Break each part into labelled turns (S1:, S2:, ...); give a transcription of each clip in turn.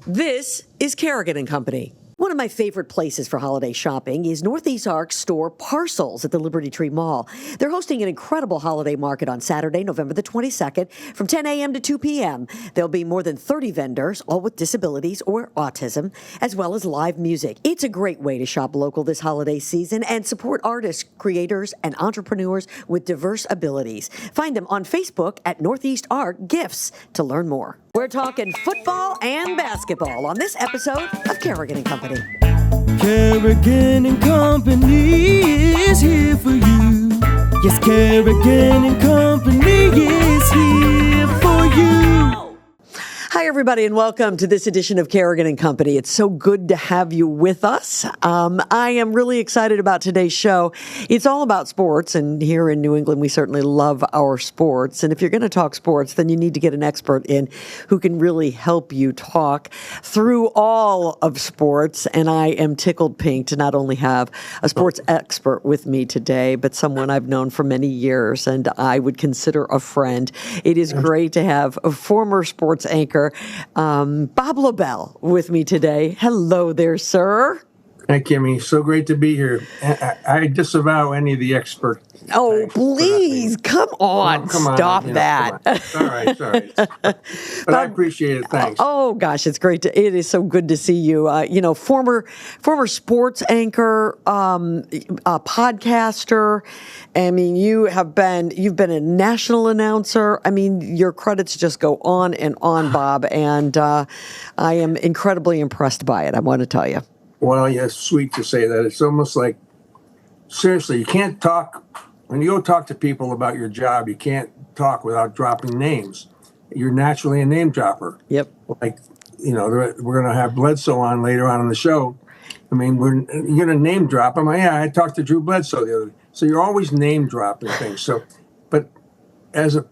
S1: This is Kerrigan and Company. One of my favorite places for holiday shopping is Northeast Arc's store Parcels at the Liberty Tree Mall. They're hosting an incredible holiday market on Saturday, November the 22nd from 10 a.m. to 2 p.m. There'll be more than 30 vendors, all with disabilities or autism, as well as live music. It's a great way to shop local this holiday season and support artists, creators, and entrepreneurs with diverse abilities. Find them on Facebook at Northeast Arc Gifts to learn more. We're talking football and basketball on this episode of Kerrigan and Company.
S2: Kerrigan and Company is here for you. Yes, Kerrigan and Company is here for you.
S1: Hi, everybody, and welcome to this edition of Kerrigan and Company. It's so good to have you with us. I am really excited about today's show. It's all about sports, and here in New England, we certainly love our sports. And if you're going to talk sports, then you need to get an expert in who can really help you talk through all of sports. And I am tickled pink to not only have a sports expert with me today, but someone I've known for many years and I would consider a friend. It is great to have a former sports anchor, Bob Lobel, with me today. Hello there, sir.
S3: Hi, Kimmy. So great to be here. I disavow any of the expert.
S1: Oh, please, come on. Stop that.
S3: All right. But I appreciate it. Thanks.
S1: Oh, gosh, it is so good to see you. Former sports anchor, a podcaster. I mean, you've been a national announcer. I mean, your credits just go on and on, Bob, and I am incredibly impressed by it, I want to tell you.
S3: Well, yeah, it's sweet to say that. It's almost like, seriously, you can't talk, when you go talk to people about your job, you can't talk without dropping names. You're naturally a name dropper.
S1: Yep.
S3: Like, we're going to have Bledsoe on later on in the show. I mean, you're going to name drop him. Yeah, I talked to Drew Bledsoe the other day. So you're always name dropping things. So, but as a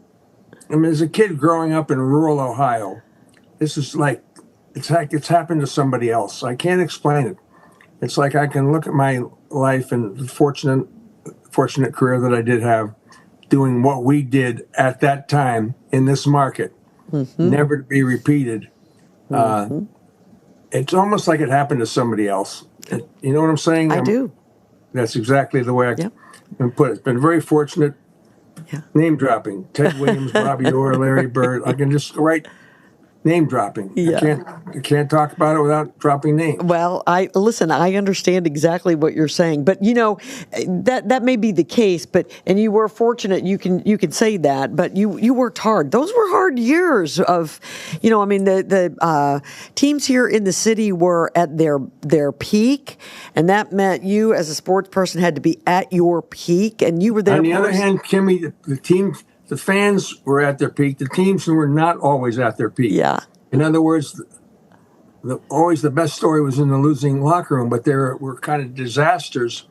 S3: kid growing up in rural Ohio, this is like, it's happened to somebody else. I can't explain it. It's like I can look at my life and the fortunate career that I did have doing what we did at that time in this market, never to be repeated. It's almost like it happened to somebody else. You know what I'm saying?
S1: I do.
S3: That's exactly the way I can put it. It's been very fortunate. Name dropping. Ted Williams, Bobby Orr, Larry Bird. I can just write name dropping.
S1: Yeah.
S3: I can't talk about it without dropping names.
S1: Well, I understand exactly what you're saying, but that may be the case. And you were fortunate. You can say that, but you worked hard. Those were hard years of, the teams here in the city were at their peak, and that meant you as a sports person had to be at your peak, and you were there.
S3: On the other hand, Kimmy, the fans were at their peak. The teams were not always at their peak.
S1: Yeah.
S3: In other words, always the best story was in the losing locker room, but there were kind of disasters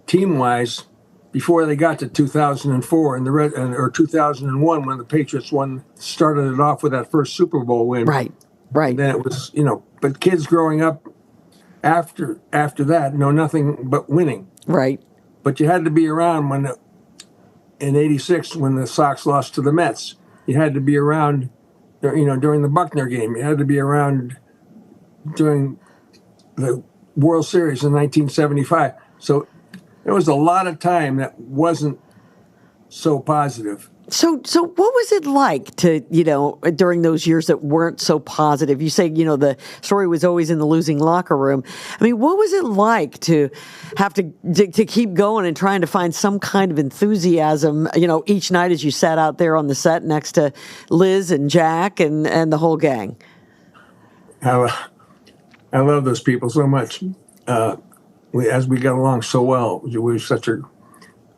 S3: team-wise before they got to 2004 or 2001 when the Patriots started it off with that first Super Bowl win.
S1: Right.
S3: And then it was, but kids growing up after that know nothing but winning.
S1: Right.
S3: But you had to be around in '86 when the Sox lost to the Mets. You had to be around, during the Buckner game. You had to be around during the World Series in 1975. So there was a lot of time that wasn't so positive.
S1: So what was it like to, during those years that weren't so positive? You say, the story was always in the losing locker room. I mean, what was it like to have to keep going and trying to find some kind of enthusiasm, each night as you sat out there on the set next to Liz and Jack and the whole gang?
S3: I love those people so much. As we got along so well,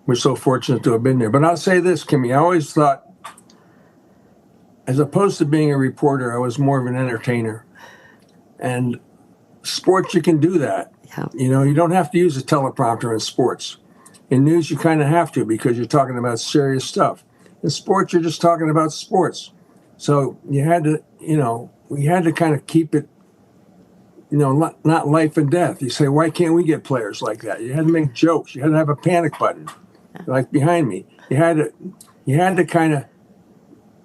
S3: we're so fortunate to have been there. But I'll say this, Kimmy, I always thought, as opposed to being a reporter, I was more of an entertainer. And sports, you can do that.
S1: Yeah.
S3: You don't have to use a teleprompter in sports. In news, you kind of have to because you're talking about serious stuff. In sports, you're just talking about sports. So you had to, we had to kind of keep it, not life and death. You say, why can't we get players like that? You had to make jokes. You had to have a panic button, like behind me. You had to kind of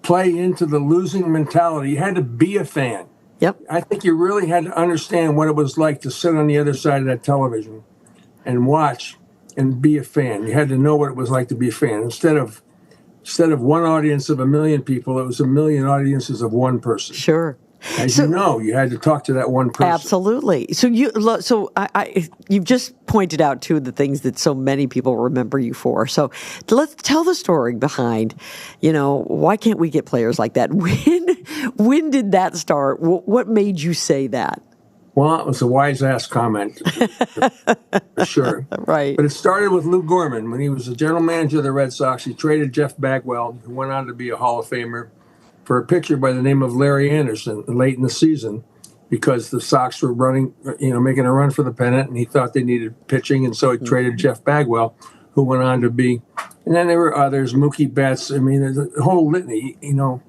S3: play into the losing mentality. You had to be a fan.
S1: Yep.
S3: I think you really had to understand what it was like to sit on the other side of that television and watch and be a fan. You had to know what it was like to be a fan. Instead of one audience of 1 million people, it was 1 million audiences of one person.
S1: Sure.
S3: As you know, you had to talk to that one person.
S1: Absolutely. So you've just pointed out two of the things that so many people remember you for. So let's tell the story behind, why can't we get players like that? When did that start? What made you say that?
S3: Well, it was a wise-ass comment, for sure.
S1: Right.
S3: But it started with Lou Gorman. When he was the general manager of the Red Sox, he traded Jeff Bagwell, who went on to be a Hall of Famer, for a pitcher by the name of Larry Anderson late in the season, because the Sox were running, making a run for the pennant, and he thought they needed pitching, and so he traded Jeff Bagwell, who went on to be. And then there were others, Mookie Betts. I mean, there's a whole litany. Now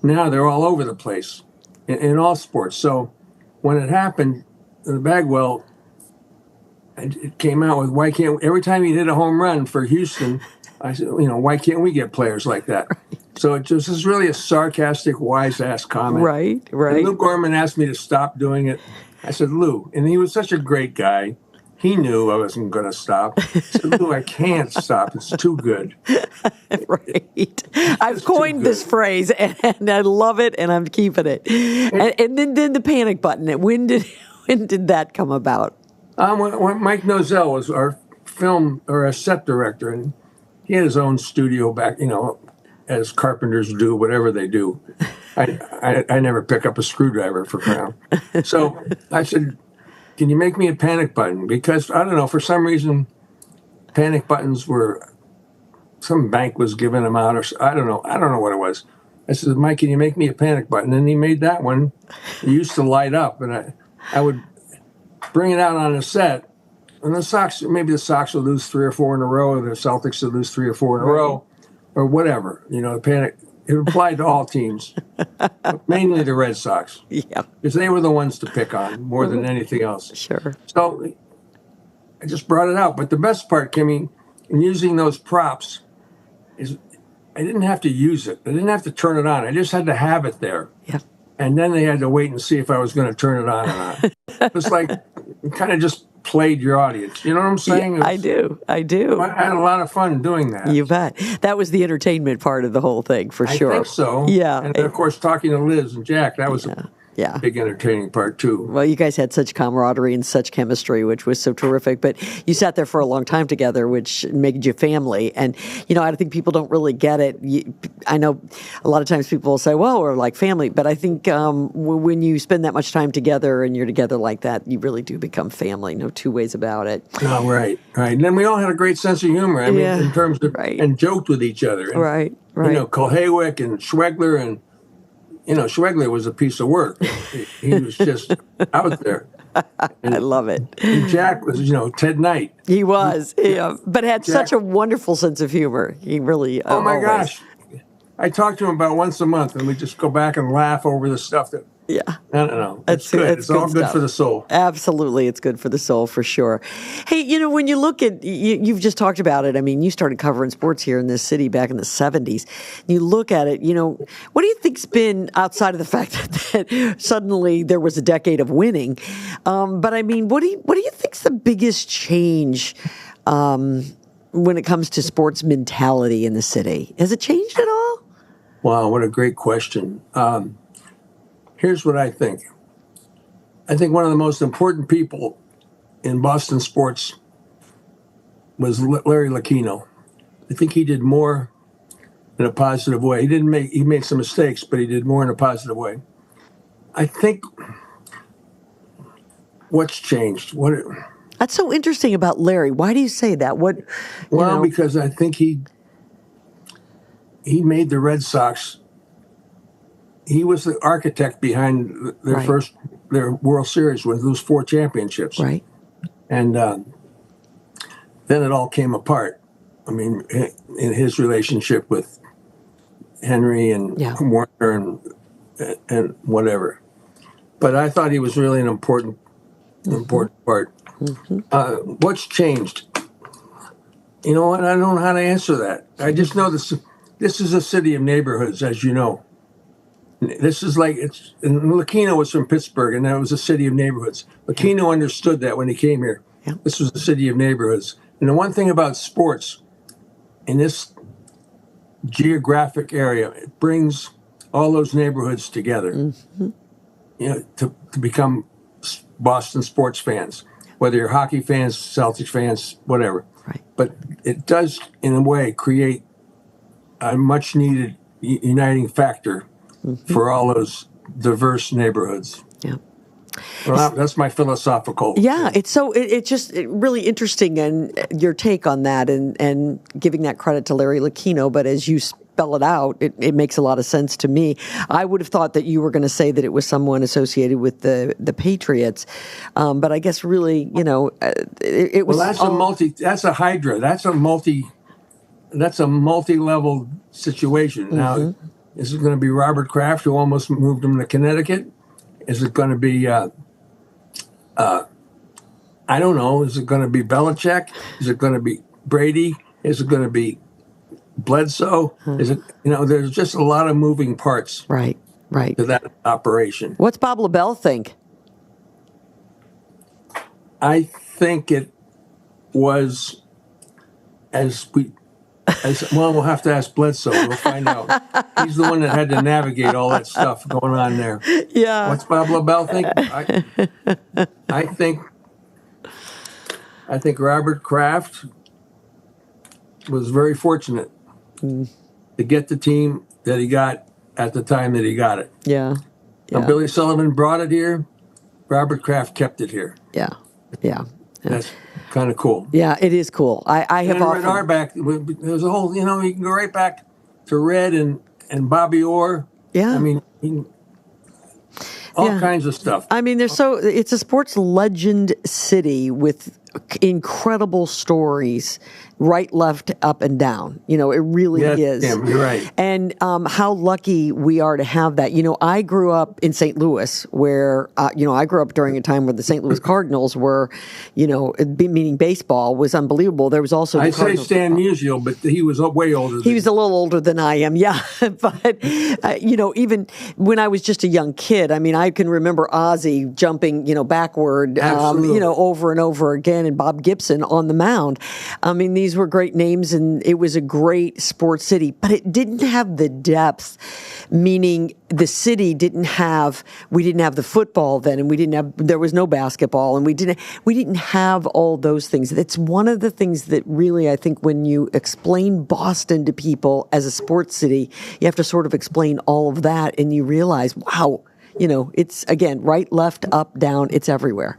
S3: they're all over the place in all sports. So when it happened, the Bagwell, it came out with, why can't, every time he hit a home run for Houston, I said, why can't we get players like that? Right. So it just is really a sarcastic, wise-ass comment.
S1: Right.
S3: And Lou Gorman asked me to stop doing it. I said, Lou, and he was such a great guy. He knew I wasn't going to stop. I said, Lou, I can't stop. It's too good.
S1: Right. I've coined this phrase, and I love it, and I'm keeping it. And then the panic button. When did that come about?
S3: When Mike Nozell was our film or a set director, and he had his own studio back, as carpenters do, whatever they do. I never pick up a screwdriver for crying. So I said, can you make me a panic button? Because, I don't know, for some reason, panic buttons were, some bank was giving them out, or I don't know what it was. I said, Mike, can you make me a panic button? And he made that one. It used to light up, and I would bring it out on a set, and the Sox would lose 3 or 4 in a row, or the Celtics would lose 3 or 4 in a row, or whatever. The panic. It applied to all teams, but mainly the Red Sox.
S1: Yeah.
S3: Because they were the ones to pick on more than anything else.
S1: Sure.
S3: So I just brought it out. But the best part, Kimmy, in using those props, is I didn't have to use it. I didn't have to turn it on. I just had to have it there.
S1: Yeah.
S3: And then they had to wait and see if I was going to turn it on or not. It was like, it kind of just played your audience. You know what I'm saying?
S1: Yeah, I do.
S3: I had a lot of fun doing that.
S1: You bet. That was the entertainment part of the whole thing, for sure.
S3: I think so.
S1: Yeah.
S3: And of course, talking to Liz and Jack, that was a big entertaining part, too.
S1: Well, you guys had such camaraderie and such chemistry, which was so terrific. But you sat there for a long time together, which made you family. And, I think people don't really get it. I know a lot of times people will say, well, we're like family. But I think when you spend that much time together and you're together like that, you really do become family. No two ways about it.
S3: Oh, right. And then we all had a great sense of humor. I mean, in terms of, and joked with each other. And,
S1: right.
S3: Kohaywick and Schwegler and, Schwegler was a piece of work. He was just out there. And,
S1: I love it.
S3: And Jack was, Ted Knight.
S1: He was, but had such a wonderful sense of humor. He really,
S3: oh my gosh. I talk to him about once a month, and we just go back and laugh over the stuff that, I don't know. It's good. It's all good for the soul.
S1: Absolutely. It's good for the soul, for sure. Hey, when you look at, you've just talked about it. I mean, you started covering sports here in this city back in the 70s. You look at it, what do you think's been, outside of the fact that suddenly there was a decade of winning, but I mean, what do you think's the biggest change when it comes to sports mentality in the city? Has it changed at all?
S3: Wow, what a great question. Here's what I think. I think one of the most important people in Boston sports was Larry Lucchino. I think he did more in a positive way. He made some mistakes, but he did more in a positive way. I think what's changed?
S1: That's so interesting about Larry. Why do you say that?
S3: Because I think he made the Red Sox. He was the architect behind their World Series with those 4 championships. Right. And then it all came apart. I mean, in his relationship with Henry and Warner and whatever. But I thought he was really an important part. Mm-hmm. What's changed? You know what? I don't know how to answer that. I just know this is a city of neighborhoods, as you know. This is like and Lucchino was from Pittsburgh, and that was a city of neighborhoods. Lucchino understood that when he came here.
S1: Yeah.
S3: This was a city of neighborhoods. And the one thing about sports in this geographic area, it brings all those neighborhoods together. Mm-hmm. You know, to become Boston sports fans, whether you're hockey fans, Celtics fans, whatever.
S1: Right.
S3: But it does, in a way, create a much needed uniting factor for all those diverse neighborhoods.
S1: Yeah.
S3: Well, that's my philosophical.
S1: Yeah, it's just really interesting, and your take on that, and giving that credit to Larry Lucchino. But as you spell it out, it makes a lot of sense to me. I would have thought that you were going to say that it was someone associated with the Patriots, but I guess really, it was.
S3: Well, that's a hydra. That's a multi-level situation. Mm-hmm. Now, is it going to be Robert Kraft, who almost moved him to Connecticut? Is it going to be, I don't know, is it going to be Belichick? Is it going to be Brady? Is it going to be Bledsoe? Is it, there's just a lot of moving parts.
S1: Right.
S3: To that operation.
S1: What's Bob Lobel think?
S3: I think it was we'll have to ask Bledsoe. We'll find out. He's the one that had to navigate all that stuff going on there.
S1: Yeah.
S3: What's Bob Lobel think? I think Robert Kraft was very fortunate to get the team that he got at the time that he got it.
S1: Yeah.
S3: Now, Billy Sullivan brought it here. Robert Kraft kept it here.
S1: Yeah.
S3: That's kind of cool.
S1: Yeah, it is cool. I have often...
S3: Red Auerbach, there's a whole, you can go right back to Red and Bobby Orr.
S1: Yeah.
S3: I mean, all kinds of stuff.
S1: I mean, it's a sports legend city with incredible stories, right, left, up, and down. It really is.
S3: Yeah, you're right.
S1: And how lucky we are to have that. I grew up in St. Louis, where, I grew up during a time where the St. Louis Cardinals were, meaning baseball was unbelievable. There was also
S3: I say Stan Musial, but he was way older.
S1: He was a little older than I am, yeah. But, even when I was just a young kid, I mean, I can remember Ozzie jumping, backward, over and over again, and Bob Gibson on the mound. I mean, these were great names, and it was a great sports city, but it didn't have the depth, meaning the city we didn't have the football then, and there was no basketball, and we didn't have all those things. That's one of the things that really, I think, when you explain Boston to people as a sports city, you have to sort of explain all of that, and you realize, wow, it's, again, right, left, up, down, it's everywhere.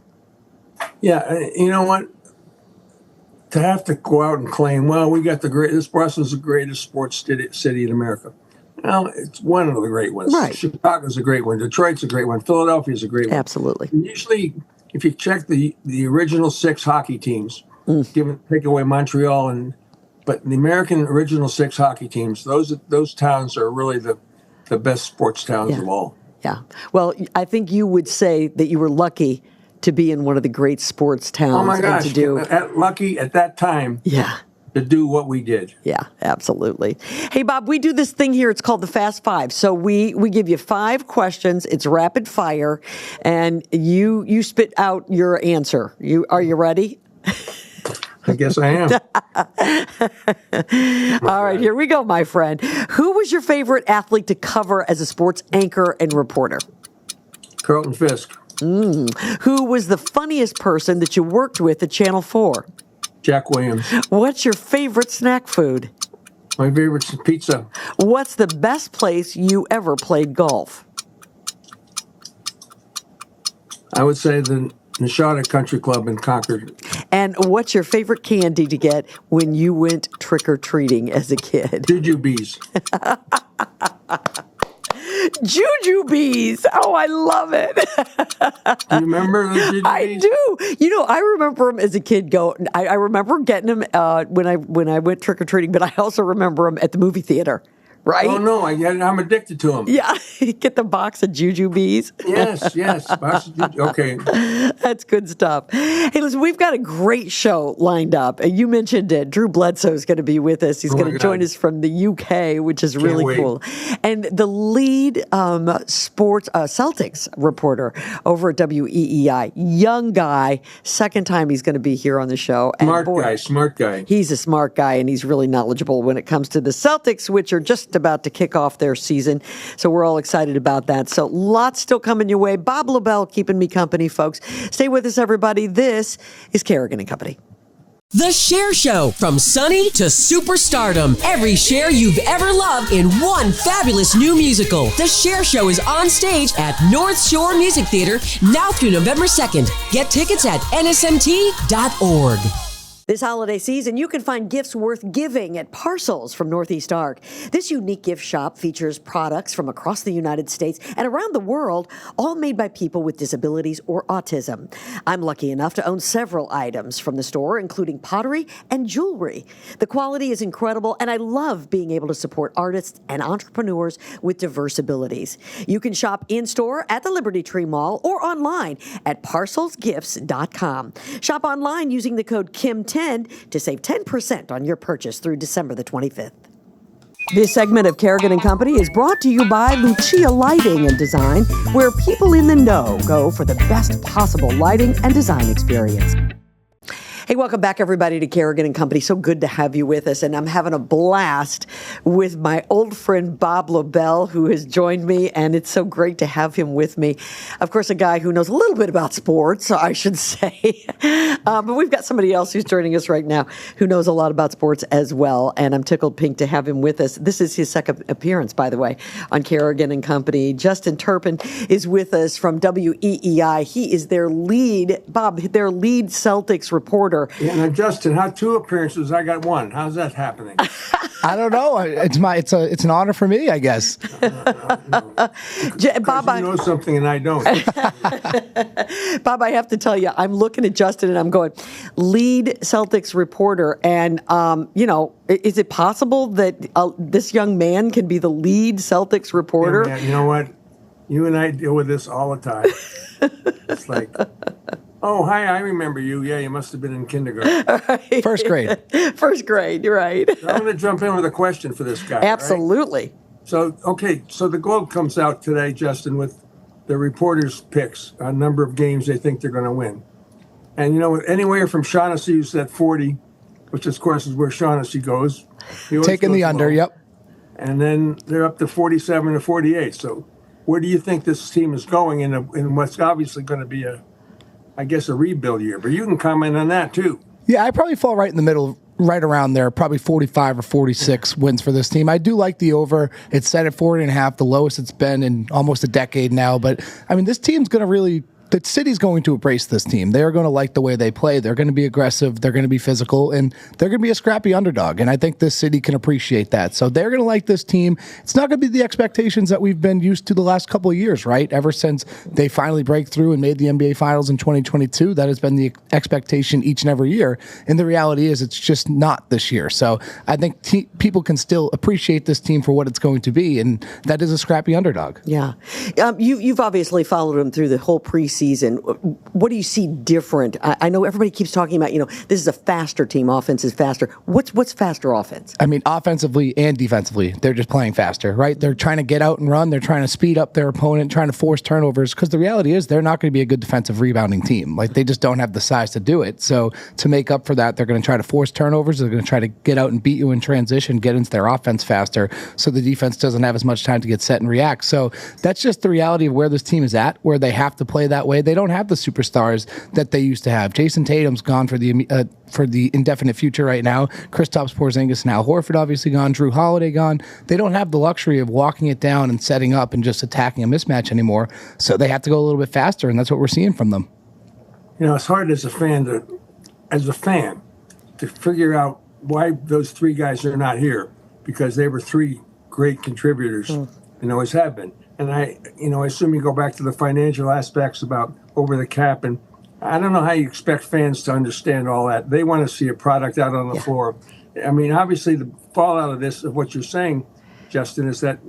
S3: Yeah, you know what? To have to go out and claim, well, we got this Boston's the greatest sports city in America. Well, it's one of the great ones.
S1: Right.
S3: Chicago's a great one. Detroit's a great one. Philadelphia's a great one.
S1: Absolutely.
S3: And usually, if you check the original 6 hockey take away Montreal, but the American original 6 hockey teams, those towns are really the best sports towns of all.
S1: Yeah. Well, I think you would say that you were lucky to be in one of the great sports towns.
S3: Oh my gosh!
S1: And to do,
S3: lucky at that time.
S1: Yeah.
S3: To do what we did.
S1: Yeah, absolutely. Hey, Bob, we do this thing here. It's called the Fast Five. So we give you 5 questions. It's rapid fire, and you spit out your answer. Are you ready?
S3: I guess I am.
S1: All right, here we go, my friend. Who was your favorite athlete to cover as a sports anchor and reporter?
S3: Carlton Fisk.
S1: Who was the funniest person that you worked with at Channel 4?
S3: Jack Williams.
S1: What's your favorite snack food?
S3: My favorite's pizza.
S1: What's the best place you ever played golf?
S3: I would say the Nashada Country Club in Concord.
S1: And what's your favorite candy to get when you went trick-or-treating as a kid?
S3: Jujubes.
S1: Jujubes. Oh, I love it.
S3: Do you remember the Jujubes?
S1: I do. I remember them as a kid. I remember getting them when I went trick or treating, but I also remember them at the movie theater. right?
S3: Oh, no, I'm addicted to them.
S1: Yeah, get the box of Jujubes.
S3: Yes. Okay.
S1: That's good stuff. Hey, listen, we've got a great show lined up. You mentioned it. Drew Bledsoe is going to be with us. He's going to join us from the UK, which is really cool. And the lead sports Celtics reporter over at WEEI, young guy, second time he's going to be here on the show.
S3: Smart guy.
S1: He's a smart guy, and he's really knowledgeable when it comes to the Celtics, which are just about to kick off their season. So we're all excited about that. So lots still coming your way. Bob Lobel keeping me company, folks. Stay with us, everybody. This is Kerrigan and Company.
S4: The Cher Show, from Sunny to superstardom. Every Cher you've ever loved in one fabulous new musical. The Cher Show is on stage at North Shore Music Theater now through November 2nd. Get tickets at nsmt.org.
S1: This holiday season, you can find gifts worth giving at Parcels from Northeast Arc. This unique gift shop features products from across the United States and around the world, all made by people with disabilities or autism. I'm lucky enough to own several items from the store, including pottery and jewelry. The quality is incredible, and I love being able to support artists and entrepreneurs with diverse abilities. You can shop in-store at the Liberty Tree Mall or online at parcelsgifts.com. Shop online using the code KIM10 to save 10% on your purchase through December the 25th. This segment of Kerrigan and Company is brought to you by Lucia Lighting and Design, where people in the know go for the best possible lighting and design experience. Hey, welcome back, everybody, to Kerrigan and Company. So good to have you with us. And I'm having a blast with my old friend, Bob Lobel, who has joined me. And it's so great to have him with me. Of course, a guy who knows a little bit about sports, I should say. But we've got somebody else who's joining us right now who knows a lot about sports as well. And I'm tickled pink to have him with us. This is his second appearance, by the way, on Kerrigan and Company. Justin Turpin is with us from WEEI. He is their lead, Bob, their lead Celtics reporter.
S3: Yeah, now, Justin, how 2 appearances? I got 1. How's that happening?
S5: I don't know. It's an honor for me, I guess.
S3: Bob, you know something and I don't.
S1: Bob, I have to tell you, I'm looking at Justin and I'm going, lead Celtics reporter, and is it possible that this young man can be the lead Celtics reporter?
S3: Yeah, you know what? You and I deal with this all the time. It's like, oh, hi, I remember you. Yeah, you must have been in kindergarten.
S1: Right.
S5: First grade.
S1: First grade, you're right.
S3: So I'm going to jump in with a question for this guy.
S1: Absolutely.
S3: Right? So the Globe comes out today, Justin, with the reporters' picks, a number of games they think they're going to win. And, anywhere from Shaughnessy, who's at 40, which, of course, is where Shaughnessy goes.
S5: Taking the under, yep.
S3: And then they're up to 47 to 48. So where do you think this team is going in what's obviously going to be a rebuild year? But you can comment on that, too.
S5: Yeah, I probably fall right in the middle, right around there, probably 45 or 46 wins for this team. I do like the over. It's set at 40.5, the lowest it's been in almost a decade now. But, this team's going to really... The city's going to embrace this team. They're going to like the way they play. They're going to be aggressive. They're going to be physical, and they're going to be a scrappy underdog. And I think this city can appreciate that. So they're going to like this team. It's not going to be the expectations that we've been used to the last couple of years, right? Ever since they finally break through and made the NBA Finals in 2022, that has been the expectation each and every year. And the reality is it's just not this year. So I think people can still appreciate this team for what it's going to be, and that is a scrappy underdog.
S1: Yeah. You've obviously followed them through the whole preseason. What do you see different? I know everybody keeps talking about, this is a faster team. Offense is faster. What's faster offense?
S5: Offensively and defensively, they're just playing faster, right? They're trying to get out and run. They're trying to speed up their opponent, trying to force turnovers, because the reality is they're not going to be a good defensive rebounding team. Like, they just don't have the size to do it. So to make up for that, they're going to try to force turnovers. They're going to try to get out and beat you in transition, get into their offense faster, so the defense doesn't have as much time to get set and react. So that's just the reality of where this team is at, where they have to play that way. They don't have the superstars that they used to have. Jason Tatum's gone for the indefinite future right now. Kristaps Porzingis and Al Horford obviously gone. Drew Holiday gone. They don't have the luxury of walking it down and setting up and just attacking a mismatch anymore. So they have to go a little bit faster, and that's what we're seeing from them.
S3: It's hard as a fan to figure out why those 3 guys are not here, because they were 3 great contributors and always have been. And I assume you go back to the financial aspects about over the cap, and I don't know how you expect fans to understand all that. They want to see a product out on the floor. Obviously the fallout of this, of what you're saying, Justin, is that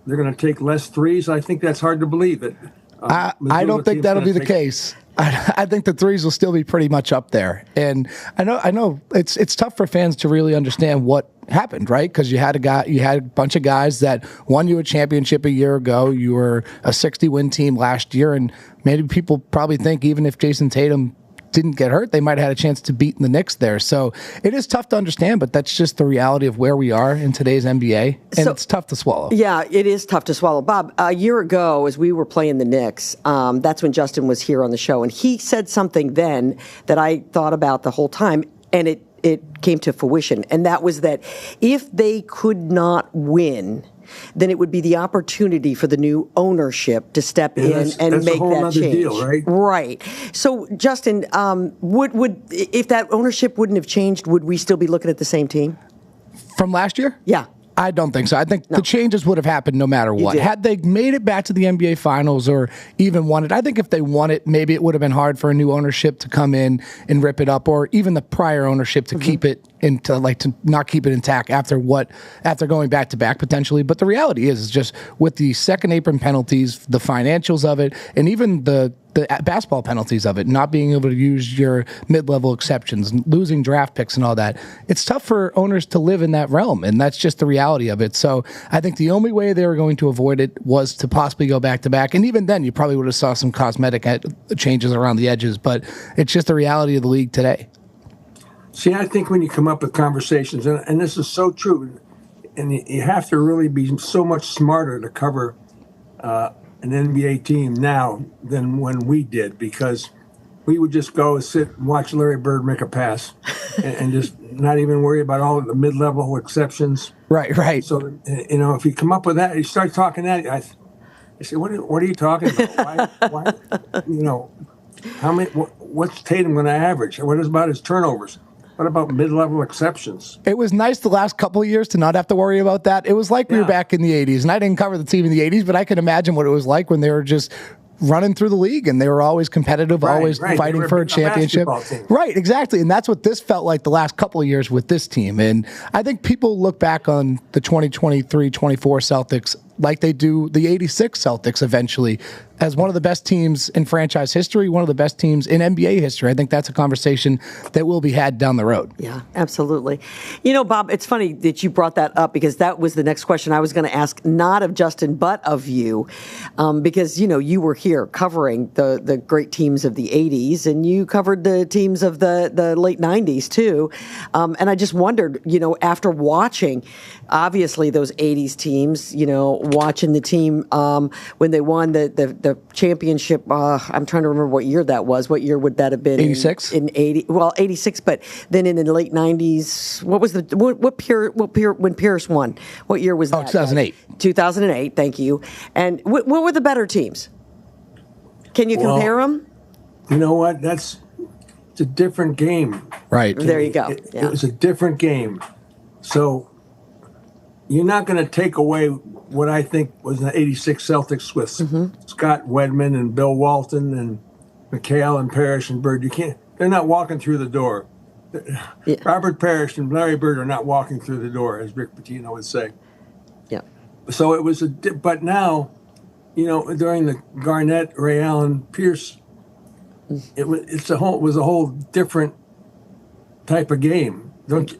S3: they're going to take less threes. I think that's hard to believe. That
S5: I don't think that'll be the case. I think the threes will still be pretty much up there, and I know it's tough for fans to really understand what happened, right? Because you had a bunch of guys that won you a championship a year ago. You were a 60-win team last year, and maybe people probably think even if Jason Tatum didn't get hurt, they might have had a chance to beat the Knicks there. So it is tough to understand, but that's just the reality of where we are in today's NBA, and it's tough to swallow.
S1: Yeah, it is tough to swallow. Bob, a year ago, as we were playing the Knicks, that's when Justin was here on the show, and he said something then that I thought about the whole time, and it came to fruition, and that was that if they could not win, then it would be the opportunity for the new ownership to step in and make that change.
S3: Deal, right?
S1: Right. So, Justin, would if that ownership wouldn't have changed, would we still be looking at the same team
S5: From last year?
S1: Yeah.
S5: I don't think so. I think the changes would have happened no matter what.
S1: did.
S5: Had they made it back to the NBA Finals or even won it, I think if they won it, maybe it would have been hard for a new ownership to come in and rip it up, or even the prior ownership to keep it to not keep it intact after going back to back potentially. But the reality is just with the second apron penalties, the financials of it, and even the basketball penalties of it, not being able to use your mid-level exceptions, losing draft picks and all that, it's tough for owners to live in that realm, and that's just the reality of it. So I think the only way they were going to avoid it was to possibly go back-to-back, and even then you probably would have saw some cosmetic changes around the edges, but it's just the reality of the league today.
S3: See, I think when you come up with conversations, and this is so true, and you have to really be so much smarter to cover an NBA team now than when we did, because we would just go and sit and watch Larry Bird make a pass and just not even worry about all of the mid-level exceptions.
S5: Right.
S3: So, if you come up with that, you start talking that, I say, what are you talking about? Why, how many, what's Tatum going to average? What is about his turnovers? What about mid-level exceptions?
S5: It was nice the last couple of years to not have to worry about that. It was like we were back in the 80s, and I didn't cover the team in the 80s, but I can imagine what it was like when they were just running through the league and they were always competitive, always fighting for a championship. Right, exactly. And that's what this felt like the last couple of years with this team. And I think people look back on the 2023-24 Celtics like they do the 86 Celtics eventually as one of the best teams in franchise history, one of the best teams in NBA history. I think that's a conversation that will be had down the road.
S1: Yeah, absolutely. Bob, it's funny that you brought that up because that was the next question I was going to ask, not of Justin, but of you, because, you were here covering the great teams of the 80s, and you covered the teams of the late 90s, too. And I just wondered, after watching, obviously, those 80s teams, watching the team when they won the championship. I'm trying to remember what year that was. What year would that have been?
S5: 86?
S1: In 86, but then in the late 90s, what was what period when Pierce won? What year was that?
S5: 2008.
S1: 2008, thank you. And what were the better teams? Can you compare them?
S3: You know what? It's a different game.
S5: Right.
S1: There you go.
S3: It was a different game. So you're not going to take away what I think was the 86 Celtics with Scott Wedman and Bill Walton and McHale and Parrish and Bird. They're not walking through the door. Yeah. Robert Parrish and Larry Bird are not walking through the door, as Rick Pitino would say.
S1: Yeah.
S3: So it was but now, during the Garnett, Ray Allen, Pierce, it was a whole different type of game. Don't you?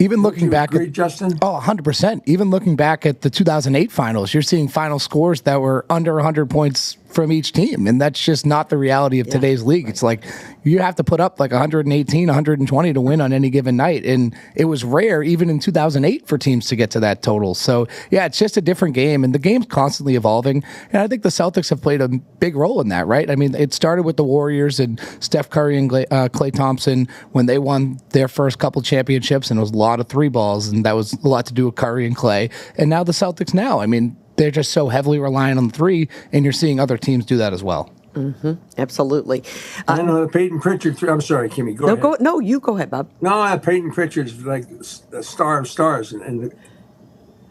S5: Even looking back
S3: at Justin?
S5: 100%. Even looking back at the 2008 finals, you're seeing final scores that were under 100 points from each team, and that's just not the reality of today's league. Right. It's like you have to put up like 118, 120 to win on any given night, and it was rare even in 2008 for teams to get to that total. So yeah, it's just a different game, and the game's constantly evolving, and I think the Celtics have played a big role in that, right? I mean, it started with the Warriors and Steph Curry and Klay Thompson when they won their first couple championships, and it was a lot of three balls, and that was a lot to do with Curry and Klay, and now the Celtics now, I mean, they're just so heavily reliant on the three, and you're seeing other teams do that as well.
S1: Mm-hmm. Absolutely.
S3: I know the Peyton Pritchard. I'm sorry, Kimmy. Go ahead.
S1: You go ahead, Bob.
S3: No, Peyton Pritchard's like a star of stars in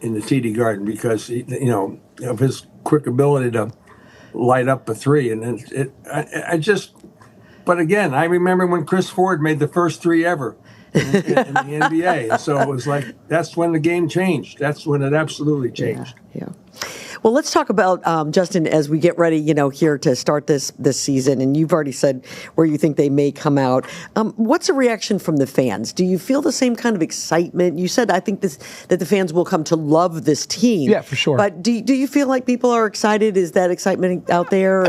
S3: the TD Garden because of his quick ability to light up a three, and But again, I remember when Chris Ford made the first 3 ever in the NBA. And so it was like, that's when the game changed. That's when it absolutely changed.
S1: Yeah. Well, let's talk about, Justin, as we get ready, here to start this season. And you've already said where you think they may come out. What's the reaction from the fans? Do you feel the same kind of excitement? You said, I think that the fans will come to love this team.
S5: Yeah, for sure.
S1: But do you feel like people are excited? Is that excitement out there?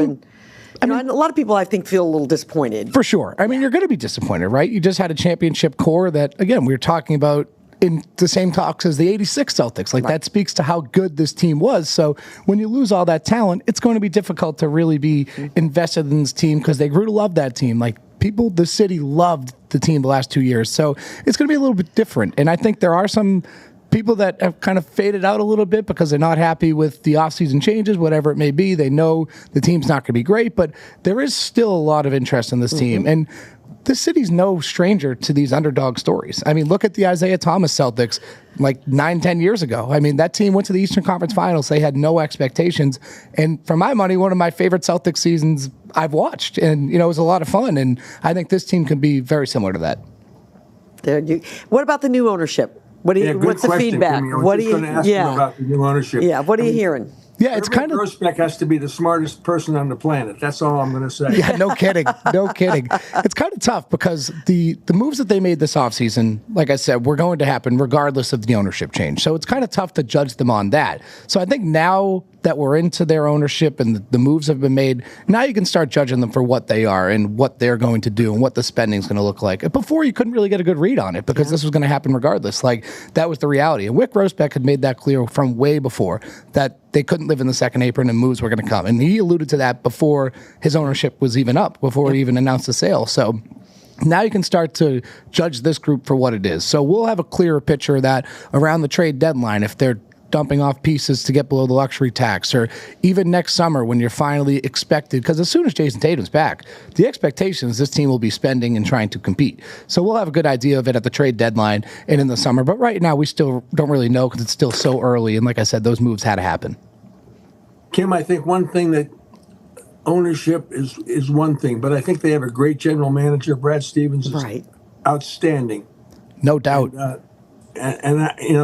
S1: And a lot of people, I think, feel a little disappointed.
S5: For sure. I mean, you're going to be disappointed, right? You just had a championship core that, again, we were talking about in the same talks as the 86 Celtics. Like, that speaks to how good this team was. So when you lose all that talent, it's going to be difficult to really be invested in this team because they grew to love that team. Like, the city loved the team the last 2 years. So it's going to be a little bit different. And I think there are some people that have kind of faded out a little bit because they're not happy with the offseason changes, whatever it may be. They know the team's not going to be great, but there is still a lot of interest in this team. And this city's no stranger to these underdog stories. I mean, look at the Isaiah Thomas Celtics like 9-10 years ago. I mean, that team went to the Eastern Conference Finals. They had no expectations. And for my money, one of my favorite Celtics seasons I've watched. And, it was a lot of fun. And I think this team can be very similar to that.
S1: What about the new ownership? What's the feedback?
S3: What are you going to ask them about the new ownership?
S1: Yeah, what are you hearing?
S5: Yeah, it's kind of.
S3: Grossbeck has to be the smartest person on the planet. That's all I'm going to say.
S5: Yeah, no kidding. No kidding. It's kind of tough because the moves that they made this offseason, like I said, were going to happen regardless of the ownership change. So it's kind of tough to judge them on that. So I think now that we're into their ownership and the moves have been made, now you can start judging them for what they are and what they're going to do and what the spending is going to look like. Before, you couldn't really get a good read on it because this was going to happen regardless. Like, that was the reality. And Wick Grossbeck had made that clear from way before that they couldn't live in the second apron and moves were going to come. And he alluded to that before his ownership was even up, before he even announced the sale. So now you can start to judge this group for what it is. So we'll have a clearer picture of that around the trade deadline if they're dumping off pieces to get below the luxury tax, or even next summer when you're finally expected, because as soon as Jason Tatum's back, the expectation is this team will be spending and trying to compete. So we'll have a good idea of it at the trade deadline and in the summer. But right now we still don't really know because it's still so early. And like I said, those moves had to happen.
S3: Kim, I think one thing that ownership is one thing, but I think they have a great general manager. Brad Stevens is outstanding.
S5: No doubt.
S3: And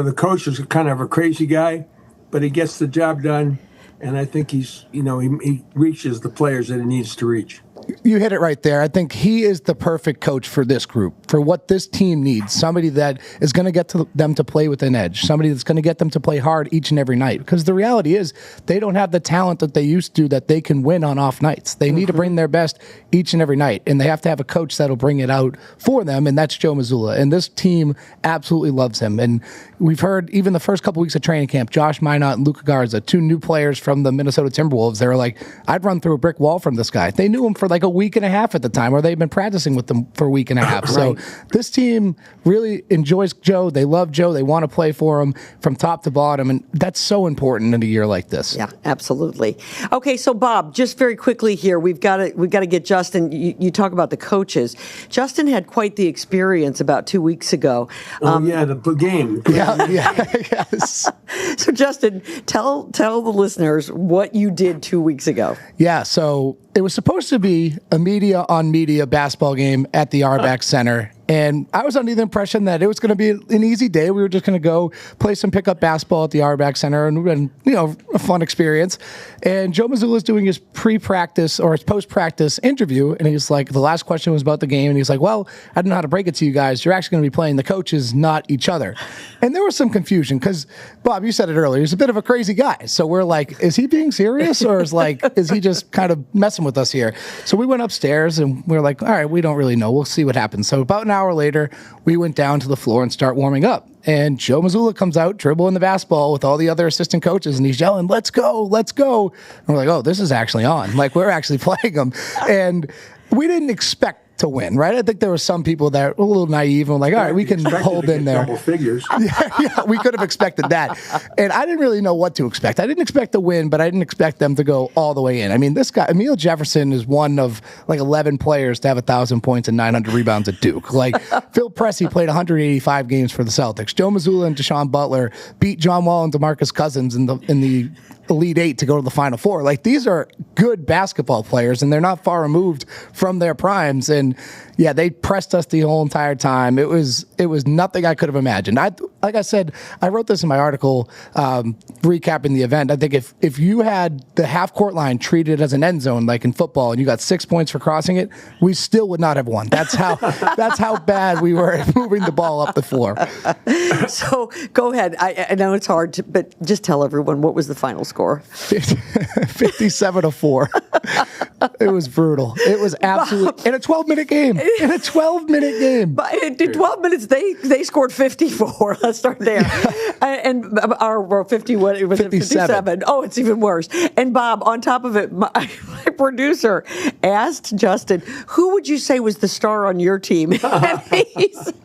S3: the coach is kind of a crazy guy, but he gets the job done. And I think he reaches the players that he needs to reach.
S5: You hit it right there. I think he is the perfect coach for this group, for what this team needs. Somebody that is going to get them to play with an edge. Somebody that's going to get them to play hard each and every night. Because the reality is they don't have the talent that they used to that they can win on off nights. They need to bring their best each and every night. And they have to have a coach that'll bring it out for them, and that's Joe Mazzulla. And this team absolutely loves him. And we've heard even the first couple weeks of training camp, Josh Minot and Luka Garza, 2 new players from the Minnesota Timberwolves, they were like, I'd run through a brick wall from this guy. They knew him for like a week and a half at the time, or they've been practicing with them for a week and a half. So this team really enjoys Joe. They love Joe. They want to play for him from top to bottom. And that's so important in a year like this.
S1: Yeah, absolutely. Okay, so Bob, just very quickly here, we've got to get Justin. You talk about the coaches. Justin had quite the experience about 2 weeks ago.
S3: The game.
S5: Yes.
S1: So Justin, tell the listeners what you did 2 weeks ago.
S5: Yeah, so it was supposed to be a media-on-media basketball game at the Arbeck Center. And I was under the impression that it was going to be an easy day. We were just going to go play some pickup basketball at the Arbeck Center and a fun experience. And Joe Mazzulla is doing his pre-practice or his post-practice interview. And he's like, the last question was about the game. And he's like, well, I don't know how to break it to you guys. You're actually going to be playing the coaches, not each other. And there was some confusion because, Bob, you said it earlier, he's a bit of a crazy guy. So we're like, is he being serious or is he just kind of messing with us here? So we went upstairs and we were like, all right, we don't really know. We'll see what happens. So about an hour later, we went down to the floor and start warming up. And Joe Mazzulla comes out, dribbling the basketball with all the other assistant coaches, and he's yelling, let's go, let's go. And we're like, oh, this is actually on. Like, we're actually playing them. And we didn't expect to win, right? I think there were some people that were a little naive and were like, all right, we can hold in there.
S3: Double figures.
S5: Yeah, we could have expected that. And I didn't really know what to expect. I didn't expect to win, but I didn't expect them to go all the way in. I mean, this guy, Emil Jefferson, is one of like 11 players to have 1,000 points and 900 rebounds at Duke. Like, Phil Pressey played 185 games for the Celtics. Joe Mazzulla and Deshaun Butler beat John Wall and DeMarcus Cousins in the Elite Eight to go to the Final Four. Like, these are good basketball players, and they're not far removed from their primes. And yeah, they pressed us the whole entire time. It was nothing I could have imagined. Like I said, I wrote this in my article recapping the event. I think if you had the half court line treated as an end zone like in football, and you got 6 points for crossing it, we still would not have won. That's how bad we were at moving the ball up the floor.
S1: So go ahead. I know it's hard, but just tell everyone, what was the final score?
S5: 57-4. It was brutal. It was absolutely in a 12-minute game. In a 12-minute game.
S1: But in 12 minutes, they scored 54. Let's start there. And our 51, it was 57. Oh, it's even worse. And Bob, on top of it, my producer asked Justin, who would you say was the star on your team? And he said,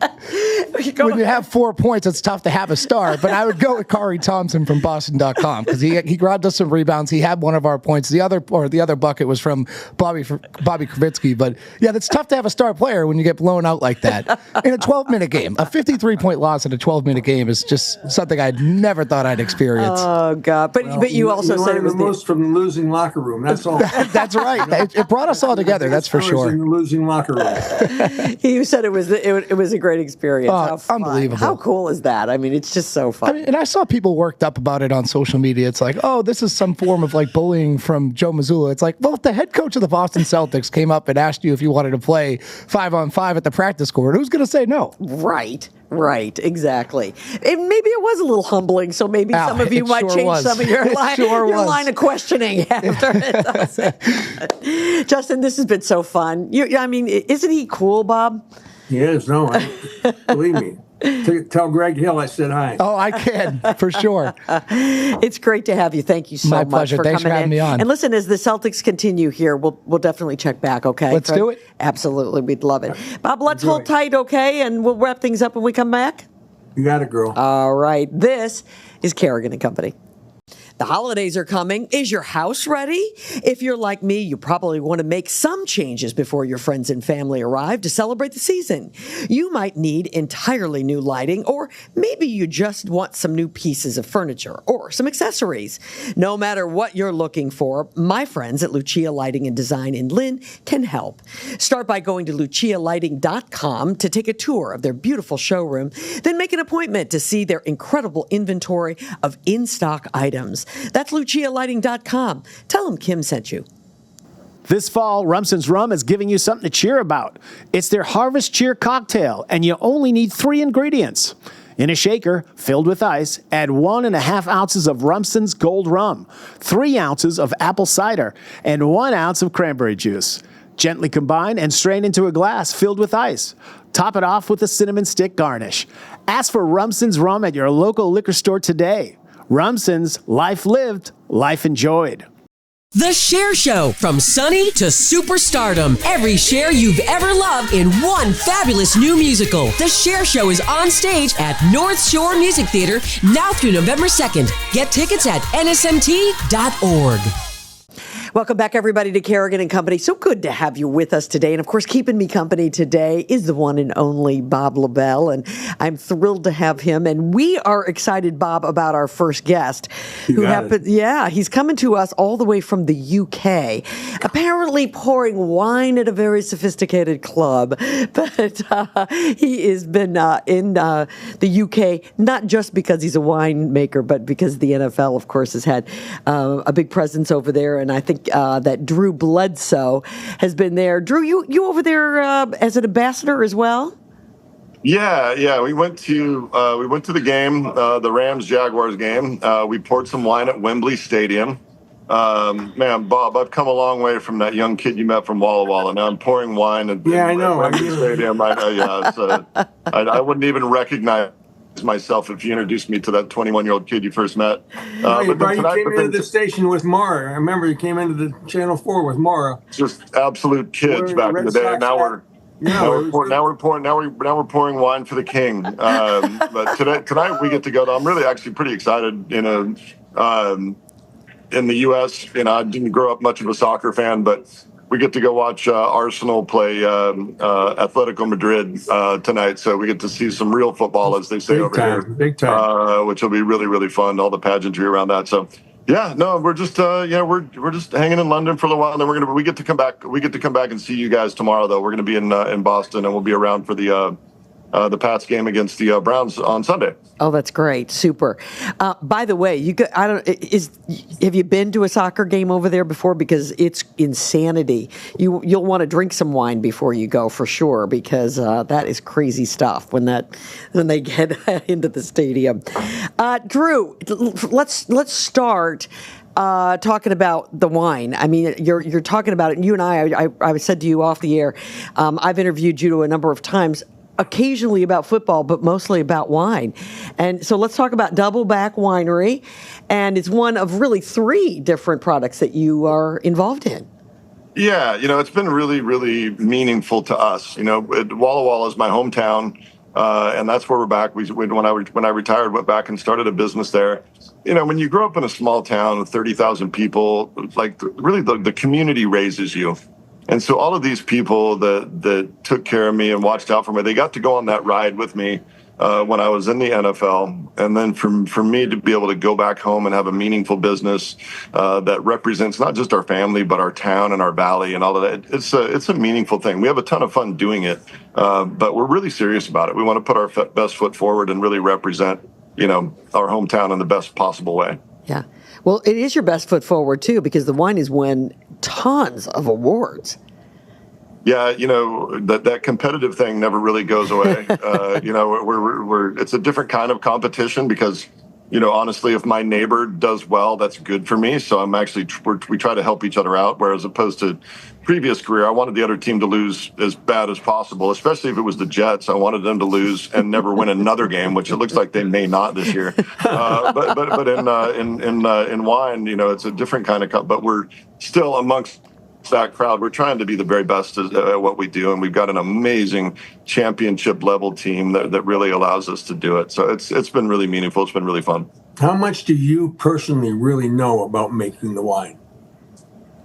S5: when you have 4 points, it's tough to have a star. But I would go with Kari Thompson from Boston.com because he grabbed us some rebounds. He had one of our points. The other bucket was from Bobby Kravitsky. But yeah, that's tough to have a star player when you get blown out like that in a 12-minute game. A 53-point loss in a 12-minute game is just something I never thought I'd experience.
S1: Oh God! But you also said it was
S3: the most from the losing locker room. That's all.
S5: That's right. It brought us all together. That's for sure.
S3: In the losing locker room.
S1: You said it was a great experience.
S5: Unbelievable.
S1: How cool is that? I mean, it's just so fun.
S5: And I saw people worked up about it on social media. It's like, oh, this is some form of like bullying from Joe Mazzulla. It's like, well, if the head coach of the Boston Celtics came up and asked you if you wanted to play 5-on-5 at the practice court, who's going to say no?
S1: Right, exactly. And maybe it was a little humbling, so maybe some of you might change some of your line of questioning after it. Justin, this has been so fun. I mean, isn't he cool, Bob?
S3: He is. No, believe me. Tell Greg Hill I said hi.
S5: Oh, I can, for sure.
S1: It's great to have you. Thank you so
S5: much.
S1: My
S5: pleasure.
S1: For
S5: Thanks
S1: coming
S5: for having me on.
S1: And listen, as the Celtics continue here, we'll definitely check back, okay?
S5: Let's do it.
S1: Absolutely. We'd love it. Bob, let's hold tight, okay? And we'll wrap things up when we come back.
S3: You got it, girl.
S1: All right. This is Kerrigan and Company. The holidays are coming. Is your house ready? If you're like me, you probably want to make some changes before your friends and family arrive to celebrate the season. You might need entirely new lighting, or maybe you just want some new pieces of furniture or some accessories. No matter what you're looking for, my friends at Lucia Lighting and Design in Lynn can help. Start by going to lucialighting.com to take a tour of their beautiful showroom, then make an appointment to see their incredible inventory of in-stock items. That's lucialighting.com. Tell them Kim sent you.
S6: This fall, Rumson's Rum is giving you something to cheer about. It's their Harvest Cheer cocktail, and you only need 3 ingredients. In a shaker filled with ice, add 1.5 ounces of Rumson's Gold Rum, 3 ounces of apple cider, and 1 ounce of cranberry juice. Gently combine and strain into a glass filled with ice. Top it off with a cinnamon stick garnish. Ask for Rumson's Rum at your local liquor store today. Rumson's, life lived, life enjoyed.
S4: The Share Show, from sunny to superstardom. Every Cher you've ever loved in one fabulous new musical. The Share Show is on stage at North Shore Music Theater now through November 2nd. Get tickets at nsmt.org.
S1: Welcome back, everybody, to Kerrigan and Company. So good to have you with us today. And, of course, keeping me company today is the one and only Bob Lobel, and I'm thrilled to have him. And we are excited, Bob, about our first guest. He's coming to us all the way from the UK, apparently pouring wine at a very sophisticated club. But he has been in the UK, not just because he's a winemaker, but because the NFL, of course, has had a big presence over there. And I think that Drew Bledsoe has been there. Drew, you over there as an ambassador as well?
S7: Yeah. We went to the game, the Rams-Jaguars game. We poured some wine at Wembley Stadium. Man, Bob, I've come a long way from that young kid you met from Walla Walla. Now I'm pouring wine at Wembley Stadium. I wouldn't even recognize myself if you introduced me to that 21-year-old kid you first met.
S3: You came into the station with Mara. I remember you came into the Channel 4 with Mara.
S7: Just absolute kids back in the day. Now we're pouring wine for the king. But tonight we get to go to. I'm really actually pretty excited. In the U.S., I didn't grow up much of a soccer fan, but we get to go watch Arsenal play Atletico Madrid tonight. So we get to see some real football, as they say over here. Big time. Which will be really, really fun, all the pageantry around that. So Yeah, no, we're just we're just hanging in London for a little while, and then we get to come back and see you guys tomorrow. Though we're gonna be in Boston, and we'll be around for the Pats game against the Browns on Sunday.
S1: Oh, that's great, super. By the way, have you been to a soccer game over there before? Because it's insanity. You'll want to drink some wine before you go for sure, because that is crazy stuff when they get into the stadium. Drew, let's start. Talking about the wine. I mean, you're talking about it. And you and I said to you off the air, I've interviewed you a number of times, occasionally about football, but mostly about wine. And so let's talk about Double Back Winery. And it's one of really 3 different products that you are involved in.
S7: Yeah, it's been really, really meaningful to us. Walla Walla is my hometown, and that's where we're back. When I retired, went back and started a business there. When you grow up in a small town with 30,000 people, really the community raises you. And so all of these people that took care of me and watched out for me, they got to go on that ride with me when I was in the NFL. And then for me to be able to go back home and have a meaningful business that represents not just our family, but our town and our valley and all of that, it's a meaningful thing. We have a ton of fun doing it, but we're really serious about it. We want to put our best foot forward and really represent, our hometown in the best possible way.
S1: Yeah. Well, it is your best foot forward, too, because the wine has won tons of awards.
S7: Yeah, that competitive thing never really goes away. It's a different kind of competition because, honestly, if my neighbor does well, that's good for me. So we try to help each other out. Whereas opposed to previous career, I wanted the other team to lose as bad as possible, especially if it was the Jets. I wanted them to lose and never win another game, which it looks like they may not this year. But in wine, it's a different kind of. But we're still amongst that crowd. We're trying to be the very best at what we do, and we've got an amazing championship level team that really allows us to do it. So it's been really meaningful. It's been really fun.
S3: How much do you personally really know about making the wine?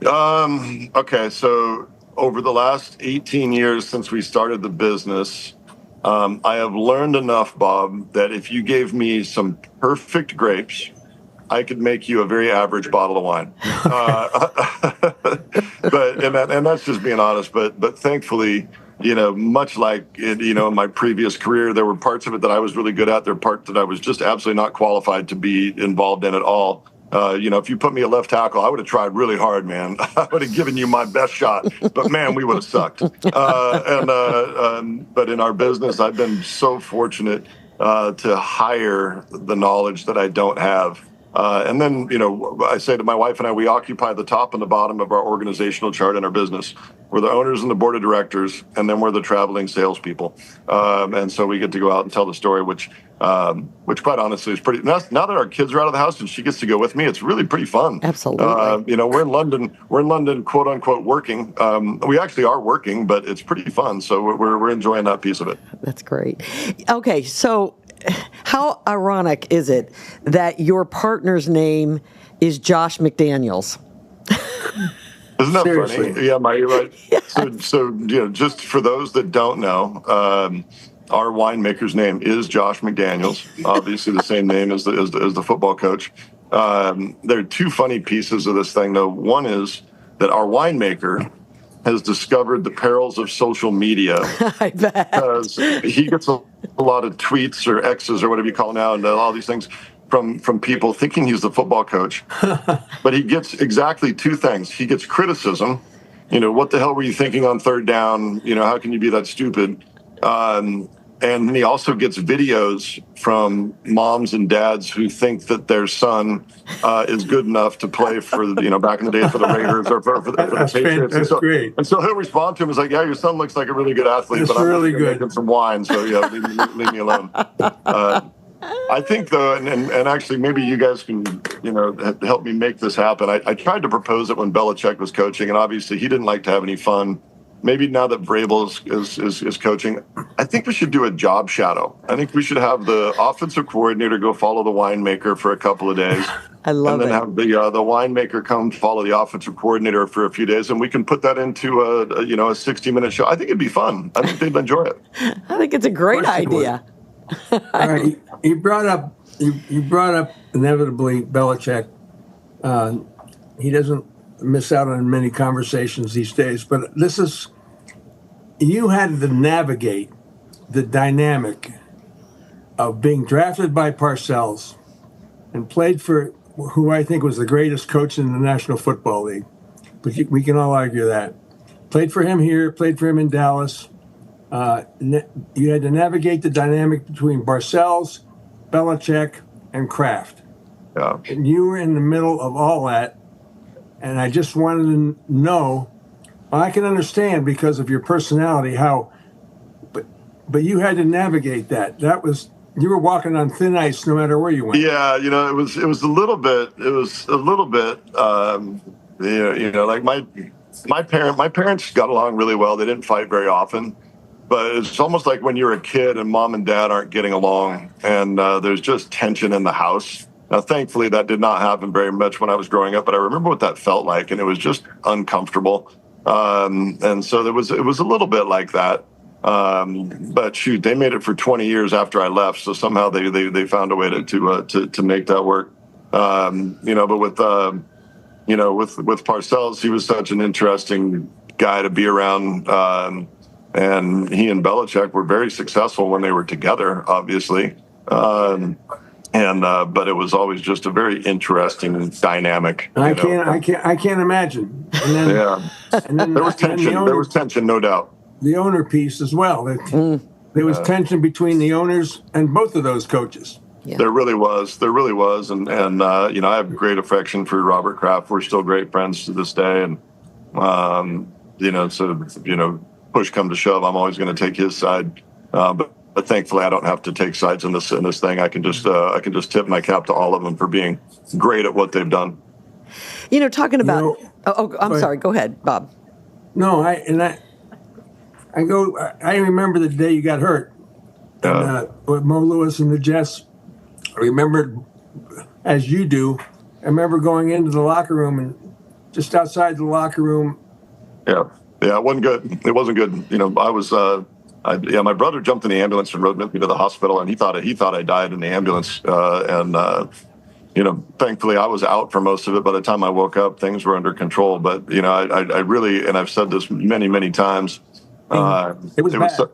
S7: Okay, so over the last 18 years since we started the business, I have learned enough, Bob, that if you gave me some perfect grapes, I could make you a very average bottle of wine. And that's just being honest. But thankfully, much like in my previous career, there were parts of it that I was really good at. There were parts that I was just absolutely not qualified to be involved in at all. If you put me at left tackle, I would have tried really hard, man. I would have given you my best shot, but man, we would have sucked. But in our business, I've been so fortunate to hire the knowledge that I don't have. And then, I say to my wife and I, we occupy the top and the bottom of our organizational chart in our business. We're the owners and the board of directors, and then we're the traveling salespeople. And so we get to go out and tell the story, which quite honestly is pretty. Now that our kids are out of the house and she gets to go with me, it's really pretty fun.
S1: Absolutely.
S7: We're in London, quote unquote, working. We actually are working, but it's pretty fun. So we're enjoying that piece of it.
S1: That's great. Okay, so how ironic is it that your partner's name is Josh McDaniels?
S7: Isn't that
S3: Seriously.
S7: funny? Yeah, you're right.
S1: Yes.
S7: So just for those that don't know, our winemaker's name is Josh McDaniels. Obviously, the same name as the football coach. There are 2 funny pieces of this thing, though. One is that our winemaker has discovered the perils of social media.
S1: I bet.
S7: Because he gets a lot of tweets or X's or whatever you call it now, and all these things from people thinking he's the football coach. But he gets exactly 2 things. He gets criticism. What the hell were you thinking on 3rd down? How can you be that stupid? And he also gets videos from moms and dads who think that their son is good enough to play for, back in the day for the Raiders or for the Patriots.
S3: That's great.
S7: And so he'll respond to him as like, yeah, your son looks like a really good athlete,
S3: That's
S7: but I'm
S3: really
S7: really
S3: good.
S7: making some wine, so yeah, leave me alone. I think, though, and actually maybe you guys can, help me make this happen. I tried to propose it when Belichick was coaching, and obviously he didn't like to have any fun. Maybe now that Vrabel is coaching, I think we should do a job shadow. I think we should have the offensive coordinator go follow the winemaker for a couple of days.
S1: I love it.
S7: And then have the winemaker come follow the offensive coordinator for a few days, and we can put that into a 60-minute show. I think it'd be fun. I think they'd enjoy it.
S1: I think it's a great idea.
S3: All right, you brought up inevitably Belichick. he doesn't miss out on many conversations these days. But you had to navigate the dynamic of being drafted by Parcells and played for who I think was the greatest coach in the National Football League. But we can all argue that. Played for him here, played for him in Dallas. You had to navigate the dynamic between Parcells, Belichick, and Kraft.
S7: Yeah.
S3: And you were in the middle of all that. And I just wanted to know, I can understand because of your personality but you had to navigate that. You were walking on thin ice no matter where you went.
S7: Yeah, it was a little bit, like my parents got along really well. They didn't fight very often, but it's almost like when you're a kid and mom and dad aren't getting along and there's just tension in the house. Now, thankfully, that did not happen very much when I was growing up, but I remember what that felt like, and it was just uncomfortable. And so it was a little bit like that. But shoot, they made it for 20 years after I left, so somehow they found a way to make that work. But with Parcells, he was such an interesting guy to be around, and he and Belichick were very successful when they were together, obviously. But it was always just a very interesting dynamic.
S3: I can't imagine. And then, and then
S7: there was tension. There was tension, no doubt.
S3: The owner piece as well. There was tension between the owners and both of those coaches.
S1: Yeah.
S7: There really was, and I have great affection for Robert Kraft. We're still great friends to this day, and push come to shove, I'm always going to take his side. But thankfully, I don't have to take sides in this thing. I can just tip my cap to all of them for being great at what they've done.
S1: Talking about. I'm sorry. Go ahead, Bob.
S3: No, I remember the day you got hurt. With Mo Lewis and the Jets. I remember, as you do, I remember going into the locker room and just outside the locker room. Yeah,
S7: it wasn't good. It wasn't good. I was. My brother jumped in the ambulance and rode me to the hospital, and he thought I died in the ambulance. Thankfully I was out for most of it. By the time I woke up, things were under control. But I really, and I've said this many, many times.
S3: It was bad.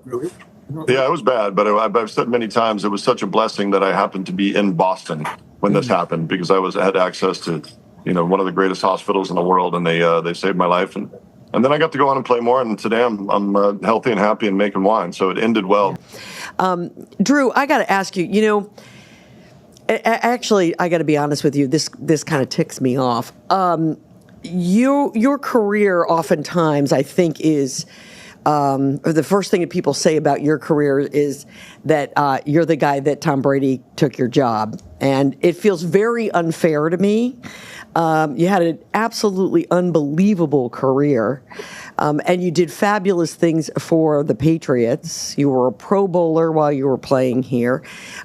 S7: It was bad, but I've said many times it was such a blessing that I happened to be in Boston when this happened, because I had access to, one of the greatest hospitals in the world, and they saved my life, and then I got to go on and play more, and today I'm healthy and happy and making wine, so it ended well.
S1: Drew, I got to ask you, actually, I got to be honest with you, this kind of ticks me off. Your career oftentimes, I think, is. The first thing that people say about your career is that you're the guy that Tom Brady took your job. And it feels very unfair to me. You had an absolutely unbelievable career. And you did fabulous things for the Patriots. You were a Pro Bowler while you were playing here.